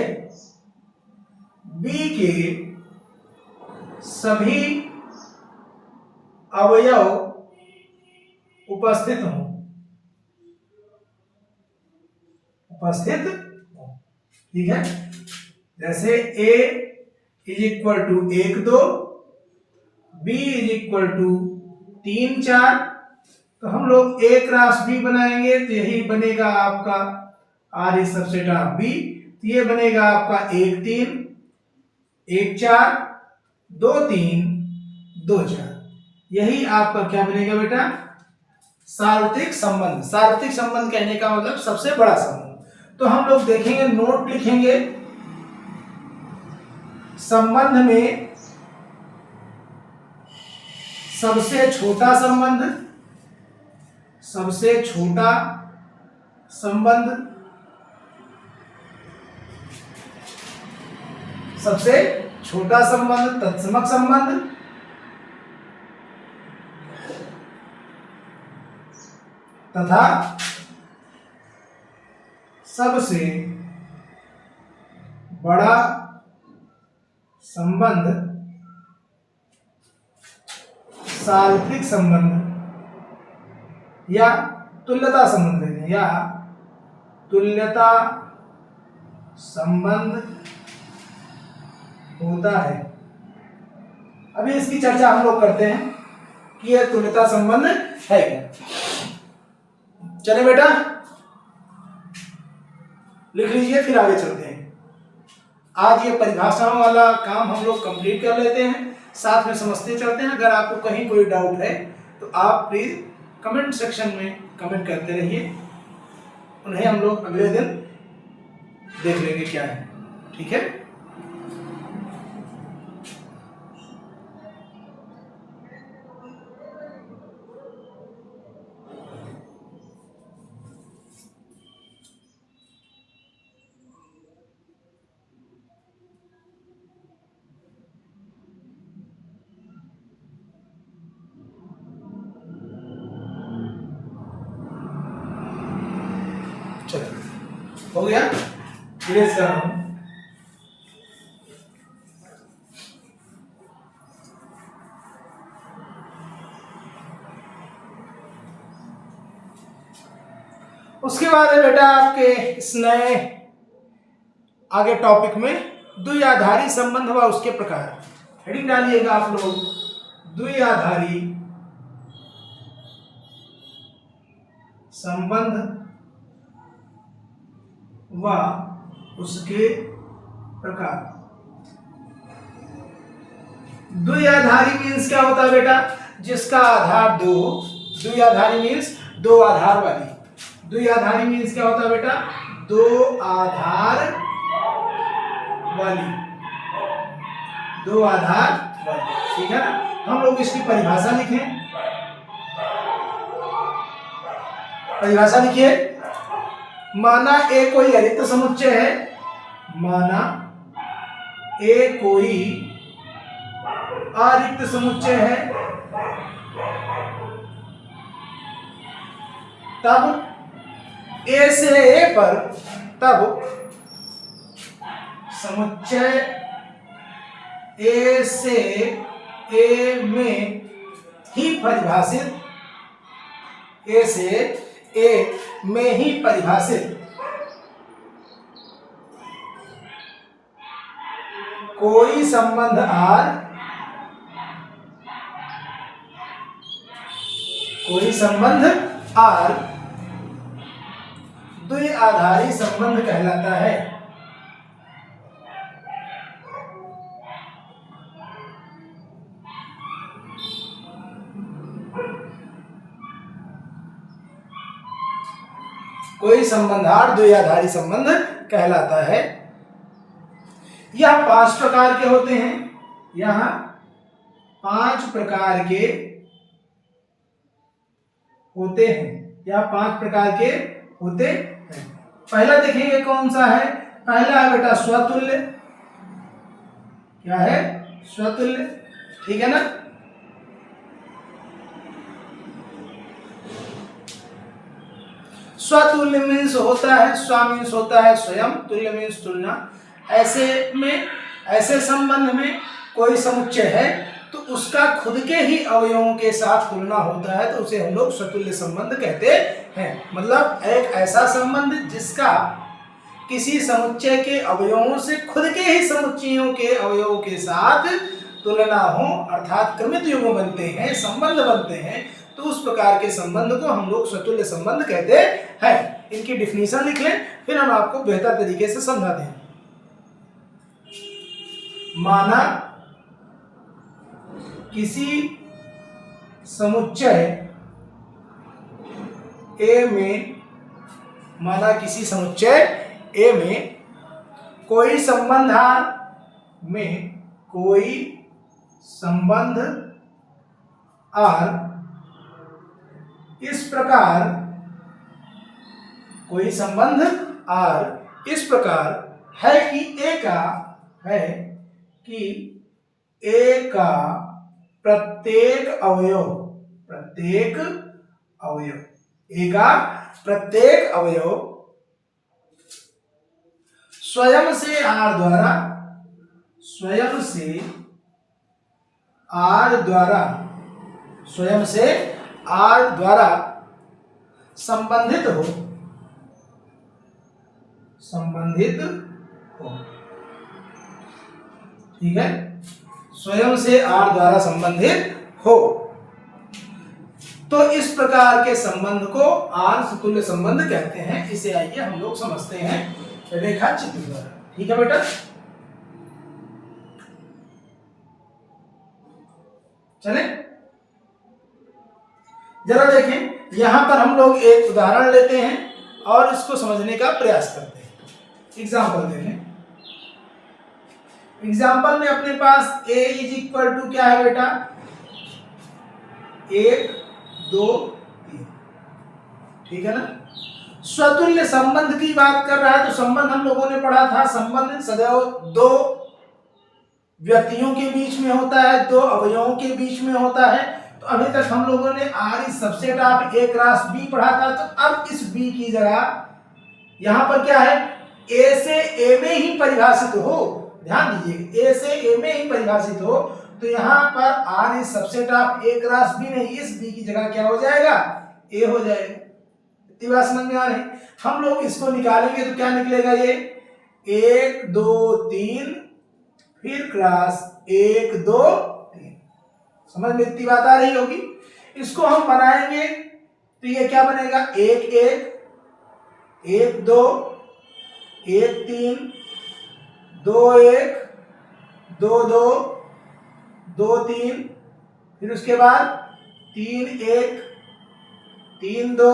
B के सभी अवयव उपस्थित हो, ठीक है। जैसे A is equal to 1 2, B is equal to 3 4, तो हम लोग A क्रॉस B बनाएंगे तो यही बनेगा आपका R is subset of B, तो ये बनेगा आपका 1 3 1 4 2 3 2 4, यही आपका क्या बनेगा बेटा, सार्वत्रिक संबंध। सार्वत्रिक संबंध कहने का मतलब सबसे बड़ा संबंध। तो हम लोग देखेंगे, नोट लिखेंगे, संबंध में सबसे छोटा संबंध, सबसे छोटा संबंध तत्समक संबंध, तथा सबसे बड़ा संबंध सार्वत्रिक संबंध या तुल्यता संबंध, या तुल्यता संबंध होता है। अभी इसकी चर्चा हम लोग करते हैं कि यह तुल्यता संबंध है क्या। चले बेटा लिख लीजिए, फिर आगे चलते हैं। आज ये परिभाषाओं वाला काम हम लोग कंप्लीट कर लेते हैं, साथ में समझते चलते हैं। अगर आपको कहीं कोई डाउट है तो आप प्लीज कमेंट सेक्शन में कमेंट करते रहिए, उन्हें हम लोग अगले दिन देख लेंगे क्या है, ठीक है। चलो हो गया, इरेज कर रहा हूं। उसके बाद है बेटा आपके इस नए आगे टॉपिक में द्विआधारी संबंध व उसके प्रकार। हेडिंग डालिएगा आप लोग, द्विआधारी संबंध व उसके प्रकार। द्विआधारी मीन्स क्या होता है बेटा? जिसका आधार दो, द्विआधारी मीन्स दो आधार वाली। द्विआधारी मीन्स क्या होता है बेटा? दो आधार वाली, दो आधार वाली, ठीक है ना। हम लोग इसकी परिभाषा लिखें, परिभाषा लिखिए। माना ए कोई अरिक्त समुच्चय है, माना ए कोई अरिक्त समुच्चय है, तब ए से ए पर, तब समुच्चय ए से ए में ही परिभाषित, ए से ए में ही परिभाषित कोई संबंध आर, कोई संबंध आर द्विआधारी संबंध कहलाता है। कोई संबंध आर द्विआधारी संबंध कहलाता है। यह 5 प्रकार के होते हैं, यह 5 प्रकार के होते हैं, यह 5 प्रकार के होते हैं। पहला देखेंगे कौन सा है? पहला है बेटा स्वतुल्य। क्या है? स्वतुल्य, ठीक है ना। स्वतुल्य मीन्स होता है, स्व मीन्स होता है स्वयं, तुल्य मीन्स तुलना। ऐसे में, ऐसे संबंध में कोई समुच्चय है तो उसका खुद के ही अवयवों के साथ तुलना होता है, तो उसे हम लोग स्वतुल्य संबंध कहते हैं। मतलब एक ऐसा संबंध जिसका किसी समुच्चय के अवयवों से खुद के ही समुच्चयों के अवयवों के साथ तुलना हो, अर्थात क्रमित युग्म बनते हैं, संबंध बनते हैं, तो उस प्रकार के संबंध को हम लोग स्वतुल्य संबंध कहते हैं। इनकी डिफिनीशन लिख लें, फिर हम आपको बेहतर तरीके से समझाते हैं। माना किसी समुच्चय ए में, माना किसी समुच्चय ए में कोई संबंध आर में कोई संबंध आर इस प्रकार, कोई संबंध आर इस प्रकार है कि ए का, है कि ए का प्रत्येक अवयव, प्रत्येक अवयव, ए का प्रत्येक अवयव स्वयं से आर द्वारा, स्वयं से आर द्वारा, स्वयं से आर द्वारा संबंधित हो, संबंधित हो, ठीक है। स्वयं से आर द्वारा संबंधित हो, तो इस प्रकार के संबंध को आर स्वतुल्य संबंध कहते हैं। इसे आइए हम लोग समझते हैं रेखा चित्र द्वारा, ठीक है बेटा। चले जरा देखें, यहां पर हम लोग एक उदाहरण लेते हैं और इसको समझने का प्रयास करते हैं। एग्जाम्पल देखें। एग्जाम्पल में अपने पास a इज इक्वल टू क्या है बेटा? 1 2 3, ठीक है ना। स्वतुल्य संबंध की बात कर रहा है, तो संबंध हम लोगों ने पढ़ा था, संबंध सदैव दो व्यक्तियों के बीच में होता है, दो अवयवों के बीच में होता है। तो अभी तक हम लोगों ने R is subset of A cross B पढ़ा था, तो अब इस बी की जगह यहां पर क्या है, ए से ए में ही परिभाषित हो, ध्यान दीजिए, ए से ए में ही परिभाषित हो, तो यहां पर R is subset of A cross B नहीं, इस बी की जगह क्या हो जाएगा, ए हो जाएगा। इतनी बात समझ में आ रही, हम लोग इसको निकालेंगे तो क्या निकलेगा, ये 1 2 3 फिर क्रॉस 1 2 3, समझ में इतनी बात आ रही होगी। इसको हम बनाएंगे तो ये क्या बनेगा, 1 1 1 2 1 3 2 1 2 2 2 3, फिर उसके बाद 3 1 3 2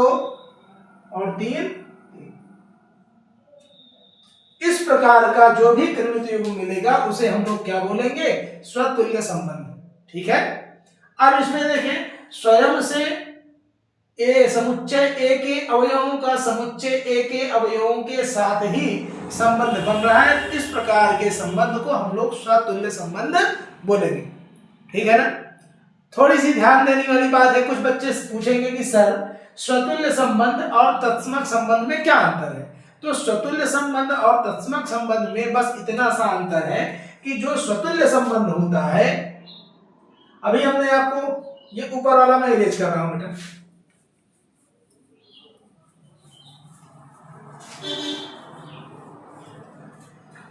और 3 3। इस प्रकार का जो भी क्रमित युग्म मिलेगा उसे हम लोग क्या बोलेंगे, स्वतुल्य संबंध। ठीक है, अब इसमें देखें, स्वयं से ए समुच्चय ए के अवयवों का समुच्चय ए के अवयवों के साथ ही संबंध बन रहा है, इस प्रकार के संबंध को हम लोग स्वतुल्य संबंध बोलेंगे। ठीक है ना। थोड़ी सी ध्यान देने वाली बात है, कुछ बच्चे पूछेंगे कि सर स्वतुल्य संबंध और तत्समक संबंध में क्या अंतर है। तो स्वतुल्य संबंध और तत्समक संबंध में बस इतना सा अंतर है कि जो स्वतुल्य संबंध होता है, अभी हमने आपको ये ऊपर वाला मैं इरेज कर रहा हूं बेटा,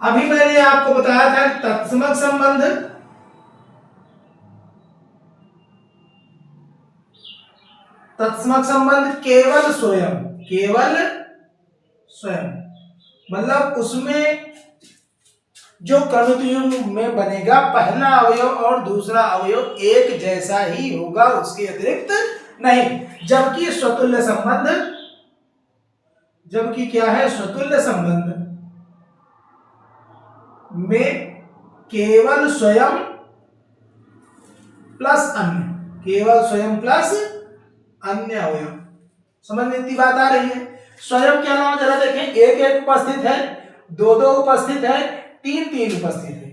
अभी मैंने आपको बताया था तत्समक संबंध, तत्समक संबंध केवल स्वयं मतलब उसमें जो क्रमित युग्म में बनेगा पहला अवयव और दूसरा अवयव एक जैसा ही होगा, उसके अतिरिक्त नहीं। जबकि स्वतुल्य संबंध, जबकि क्या है, स्वतुल्य संबंध में केवल स्वयं प्लस अन्य, केवल स्वयं प्लस अन्य अवयव। समझ में इतनी बात आ रही है। स्वयं के अलावा जरा देखें, 1 1 उपस्थित है, 2 2 उपस्थित है, 3 3 उपस्थित है,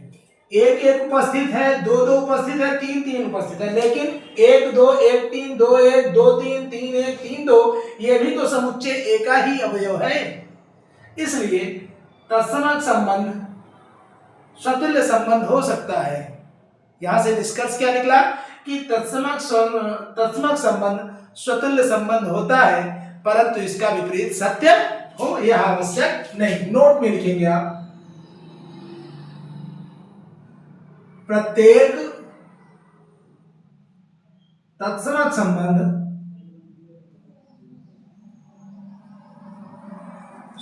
1 1 उपस्थित है, 2 2 उपस्थित है, 3 3 उपस्थित है, लेकिन 1 2 1 3 2 1 2 3 3 1 3 2 ये भी तो समुच्चय ए का ही अवयव है। इसलिए तत्समक संबंध स्वतुल्य संबंध हो सकता है। यहां से निष्कर्ष क्या निकला कि तत्समक संबंध स्वतुल्य संबंध होता है, परंतु इसका विपरीत सत्य हो यह आवश्यक नहीं। नोट में लिखेंगे आप, प्रत्येक तत्समक संबंध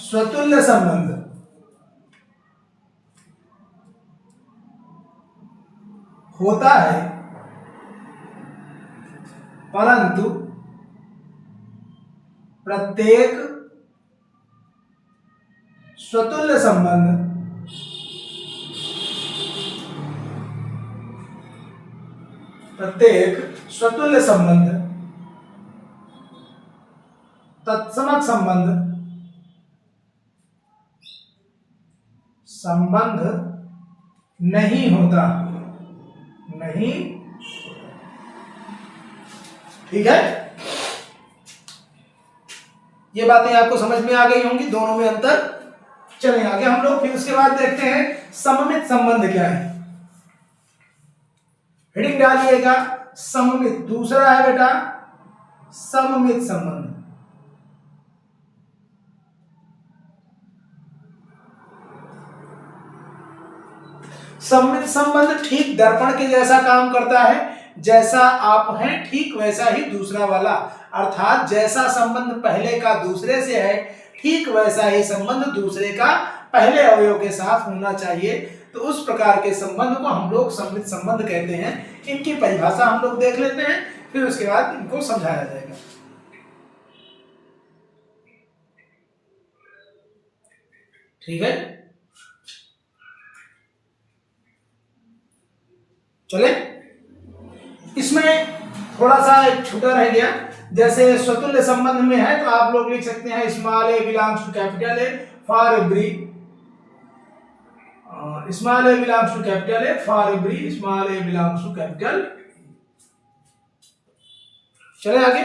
स्वतुल्य संबंध होता है, परंतु प्रत्येक स्वतुल्य संबंध तत्समक संबंध नहीं होता, नहीं। ठीक है, ये बातें आपको समझ में आ गई होंगी, दोनों में अंतर। चलें आगे हम लोग, फिर उसके बाद देखते हैं सममित संबंध क्या है। हेडिंग डालिएगा सममित, दूसरा है बेटा सममित संबंध। सममित संबंध ठीक दर्पण के जैसा काम करता है, जैसा आप हैं ठीक वैसा ही दूसरा वाला, अर्थात जैसा संबंध पहले का दूसरे से है ठीक वैसा ही संबंध दूसरे का पहले अवयव के साथ होना चाहिए। तो उस प्रकार के संबंध को हम लोग सममित संबंध कहते हैं। इनकी परिभाषा हम लोग देख लेते हैं, फिर उसके बाद इनको समझाया जाएगा। ठीक है, चले। इसमें थोड़ा सा एक छूटा रह गया, जैसे स्वतुल्य संबंध में है तो आप लोग लिख सकते हैं small A belongs to capital A for every, small A belongs to capital A for every small A belongs to capital. चले आगे।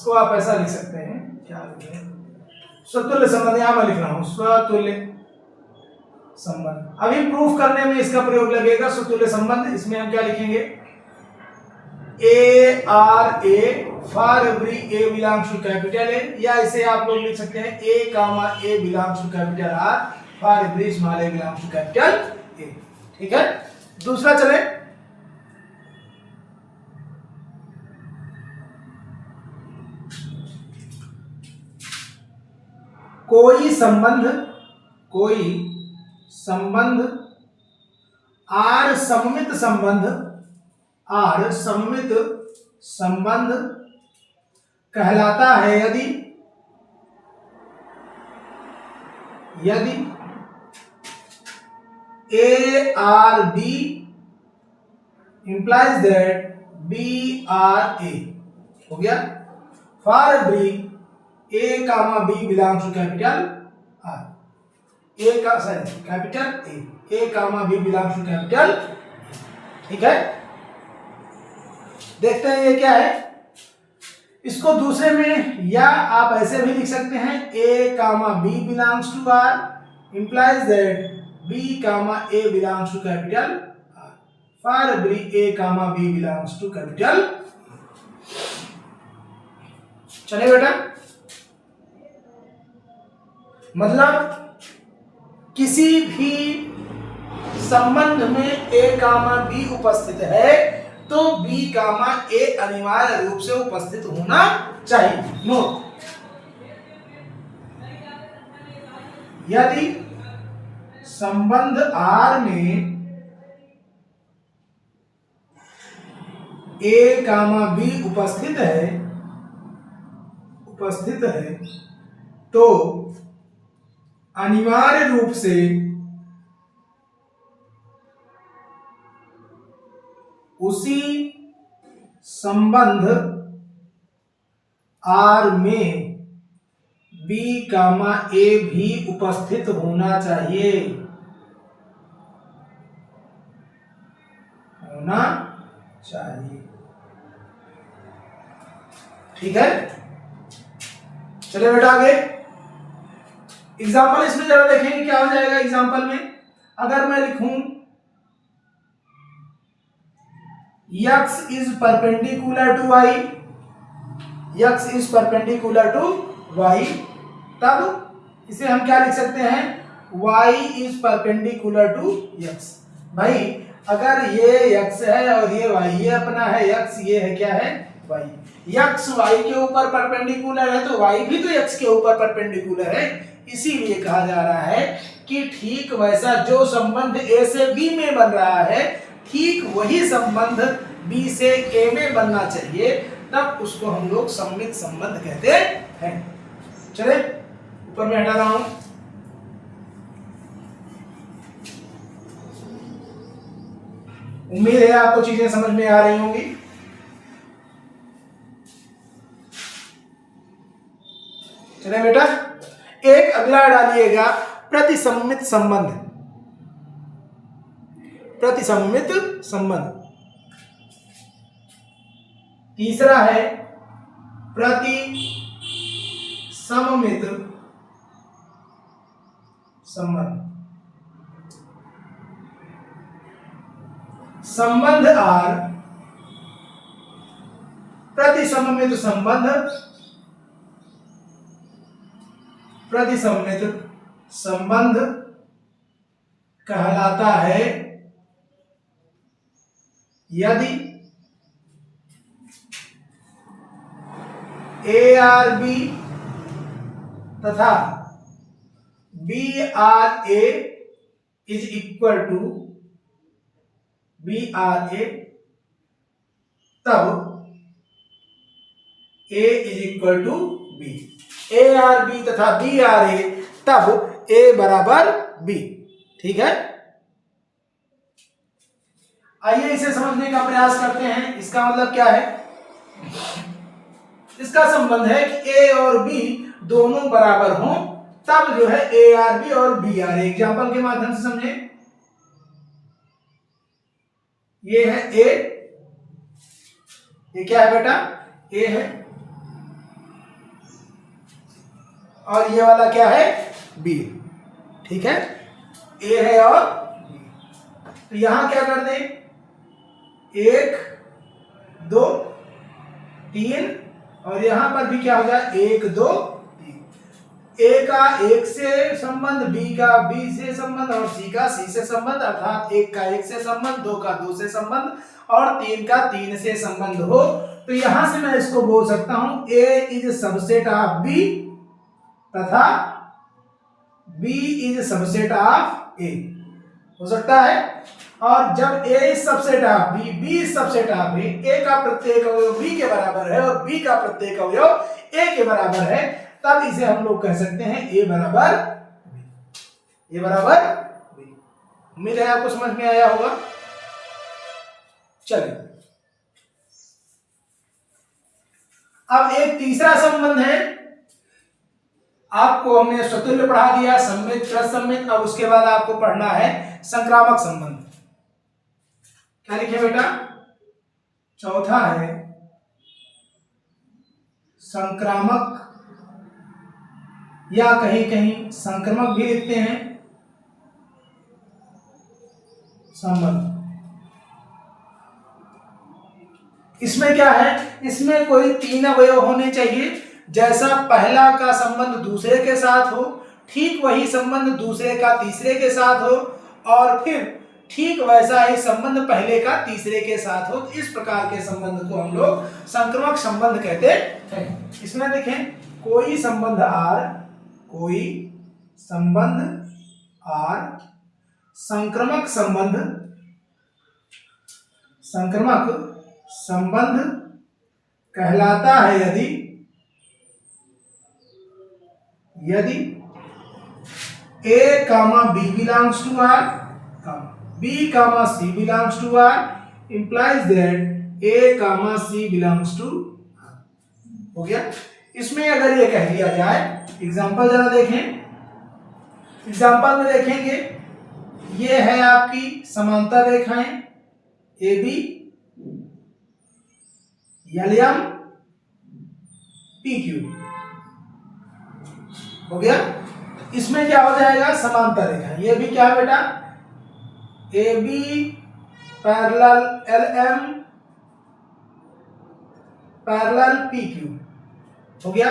इसको आप ऐसा लिख सकते हैं, क्या लिखें, स्वतुल्य संबंध, यहां मैं लिख रहा हूं स्वतुल्य संबंध। अभी प्रूफ करने में इसका प्रयोग लगेगा स्वतुल्य संबंध। इसमें हम क्या लिखेंगे, A R A for every A belongs to capital A, या इसे आप लोग लिख सकते हैं A comma A belongs to capital R for every small A belongs to capital A. ठीक है, दूसरा चले, कोई संबंध आर सममित संबंध कहलाता है यदि A R B implies that B R A. हो गया, for every A comma B belongs to capital R, A का sorry capital A comma B belongs to capital. ठीक है, देखते हैं ये क्या है। इसको दूसरे में या आप ऐसे भी लिख सकते हैं, A comma B belongs to R implies that B comma A belongs to capital R for every A comma B belongs to capital. चले बेटा, मतलब किसी भी संबंध में ए कामा बी उपस्थित है तो बी कामा ए अनिवार्य रूप से उपस्थित होना चाहिए। नोट, यदि संबंध आर में ए कामा बी उपस्थित है तो अनिवार्य रूप से उसी संबंध आर में बी कामा ए भी उपस्थित होना चाहिए, ठीक है। चलिए बेटा आगे एग्जाम्पल इसमें जरा देखेंगे क्या हो जाएगा। एग्जाम्पल में अगर मैं लिखूं x is perpendicular to y, x is perpendicular to y, तब इसे हम क्या लिख सकते हैं, y is perpendicular to x। भाई अगर ये x है और ये y, ये अपना है x, ये है क्या है y, x y के ऊपर परपेंडिकुलर है तो y भी तो x के ऊपर परपेंडिकुलर है। इसीलिए कहा जा रहा है कि ठीक वैसा जो संबंध a से b में बन रहा है ठीक वही संबंध b से a में बनना चाहिए, तब उसको हम लोग सममित संबंध कहते हैं। चले ऊपर में हटा रहा हूं। उम्मीद है आपको चीजें समझ में आ रही होंगी। चले बेटा एक अगला डालिएगा प्रतिसम्मित संबंध। तीसरा है प्रतिसम्मित संबंध। संबंध आर प्रतिसम्मित संबंध कहलाता है यदि ए आर बी तथा B R A is equal to B R A, तब A is equal to B. A R B तथा बी आर ए तब ए बराबर बी। ठीक है, आइए इसे समझने का प्रयास करते हैं। इसका मतलब क्या है, इसका संबंध है कि ए और बी दोनों बराबर हों तब जो है ए आर बी और बी आर ए। एग्जाम्पल के माध्यम से समझे, ये है ए, ये क्या है बेटा, ए है, और ये वाला क्या है, बी। ठीक है, ए है और बी। तो यहां क्या कर दें, 1 2 3, और यहां पर भी क्या हो जाए, 1 2 3। ए का 1 से संबंध, बी का बी से संबंध और सी का सी से संबंध, अर्थात 1 का 1 से संबंध, 2 का 2 से संबंध और 3 का 3 से संबंध हो, तो यहां से मैं इसको बोल सकता हूं A is subset of B तथा B is subset of A, हो सकता है। और जब A is subset of B, B is subset of A का प्रत्येक अवयव बी के बराबर है और बी का प्रत्येक अवयव ए के बराबर है, तब इसे हम लोग कह सकते हैं ए बराबर बी। ए बराबर बी। उम्मीद है आपको समझ में आया होगा। चलिए, अब एक तीसरा संबंध है, आपको हमने स्वतुल्य पढ़ा दिया, सम्मित, प्रसम्मित, अब उसके बाद आपको पढ़ना है संक्रामक संबंध। क्या लिखे बेटा, चौथा है संक्रामक, या कहीं कहीं संक्रमक भी लिखते हैं, संबंध। इसमें क्या है, इसमें कोई 3 अवयव होने चाहिए। जैसा पहला का संबंध दूसरे के साथ हो, ठीक वही संबंध दूसरे का तीसरे के साथ हो, और फिर ठीक वैसा ही संबंध पहले का तीसरे के साथ हो। इस प्रकार के संबंध को हम लोग संक्रमक संबंध कहते हैं। इसमें देखें, कोई संबंध आर, कोई संबंध आर संक्रमक संबंध, संक्रमक संबंध कहलाता है यदि A comma B belongs to R, B comma C belongs to R, implies that A comma C belongs to R. हो गया। इसमें अगर ये कह दिया जाए, एग्जांपल जरा देखें, एग्जांपल में देखेंगे, ये है आपकी समांतर रेखाएं A B, LM, P Q. हो गया। इसमें क्या हो जाएगा, समांतर रेखा। ये भी क्या बेटा, A B parallel LM parallel P Q. हो गया।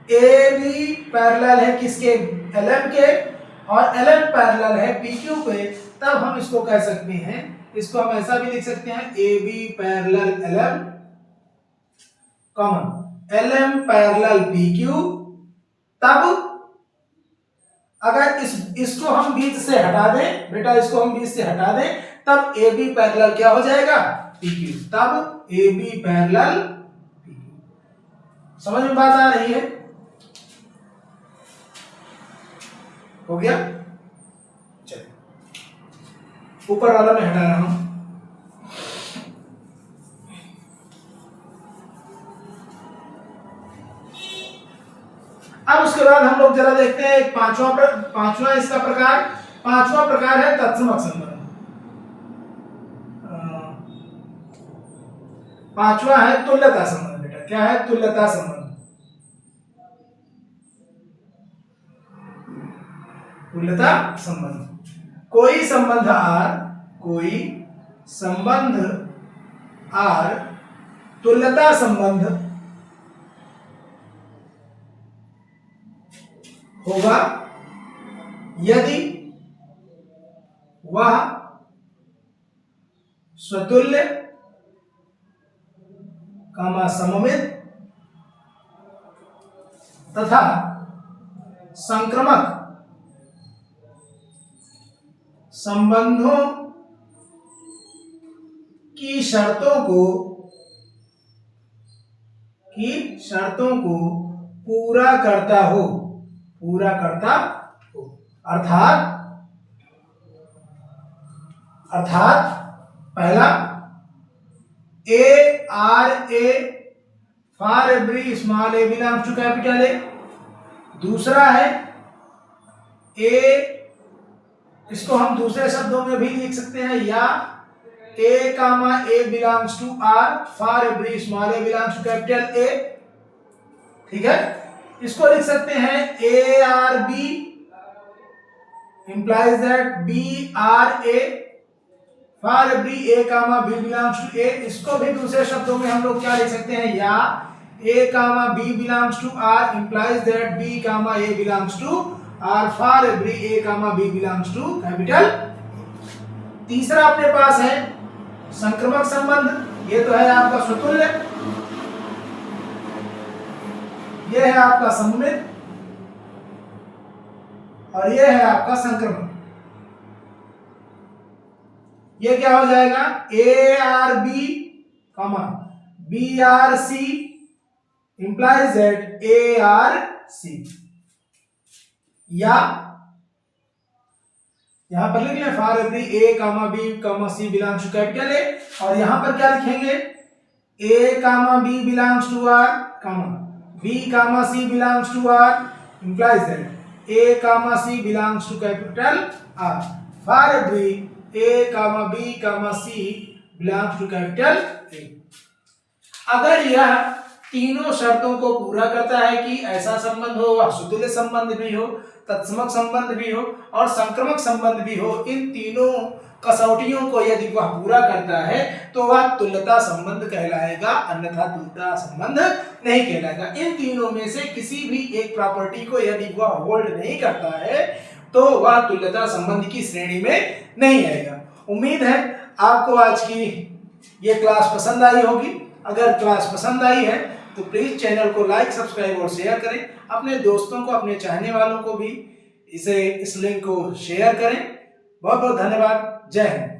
ए बी पैरेलल है किसके, एलएम के, और एलएम पैरेलल है पी क्यू पे, तब हम इसको कह सकते हैं, इसको हम ऐसा भी लिख सकते हैं, A B parallel LM common LM parallel P Q. तब अगर इसको हम बीच से हटा दें बेटा, इसको हम बीच से हटा दें, तब ए बी पैरेलल क्या हो जाएगा, पी क्यू। तब A B parallel P Q. समझ में बात आ रही है। हो गया। चलिए, ऊपर वाला मैं हटा रहा हूं। अब उसके बाद हम लोग जरा देखते हैं एक पांचवा इसका प्रकार, पांचवा प्रकार है तत्समक संबंध। पांचवा है तुल्यता संबंध। बेटा क्या है, तुल्यता संबंध। तुल्यता संबंध, कोई संबंध आर, कोई संबंध आर तुल्यता संबंध होगा यदि वह स्वतुल्य सममित तथा संक्रमक संबंधों की शर्तों को पूरा करता हो, अर्थात पहला A R A for every small A belongs to capital A. दूसरा है ए, इसको हम दूसरे शब्दों में भी लिख सकते हैं, या A comma A belongs to R for every small A belongs to capital A. ठीक है। इसको लिख सकते हैं A R B implies that B R A for every A comma B belongs to A। इसको भी दूसरे शब्दों में हम लोग क्या लिख सकते हैं, या A comma B belongs to R implies that B comma A belongs to R for every A comma B belongs to capital। तीसरा अपने पास है संक्रमक संबंध। ये तो है आपका स्वतुल्य, ये है आपका सममित और ये है आपका संक्रमण। ये क्या हो जाएगा, A R B comma B R C implies that A R C, या यहां पर लिख लें for every A comma B comma C belongs to capital A, और यहां पर क्या लिखेंगे, A comma B belongs to R comma B comma C belongs to R implies that A comma C belongs to capital R for every A comma B comma C belongs to capital A। अगर यह तीनों शर्तों को पूरा करता है कि ऐसा संबंध हो, असुतुल्य संबंध भी हो, तत्समक संबंध भी हो और संक्रमक संबंध भी हो, इन तीनों कसौटियों को यदि वह पूरा करता है तो वह तुल्यता संबंध कहलाएगा, अन्यथा तुल्यता संबंध नहीं कहलाएगा। इन तीनों में से किसी भी एक प्रॉपर्टी को यदि वह होल्ड नहीं करता है तो वह तुल्यता संबंध की श्रेणी में नहीं आएगा। उम्मीद है आपको आज की ये क्लास पसंद आई होगी। अगर क्लास पसंद आई है तो प्लीज चैनल को लाइक, सब्सक्राइब और शेयर करें। अपने दोस्तों को, अपने चाहने वालों को भी इस लिंक को शेयर करें। बहुत बहुत धन्यवाद। जय हिंद।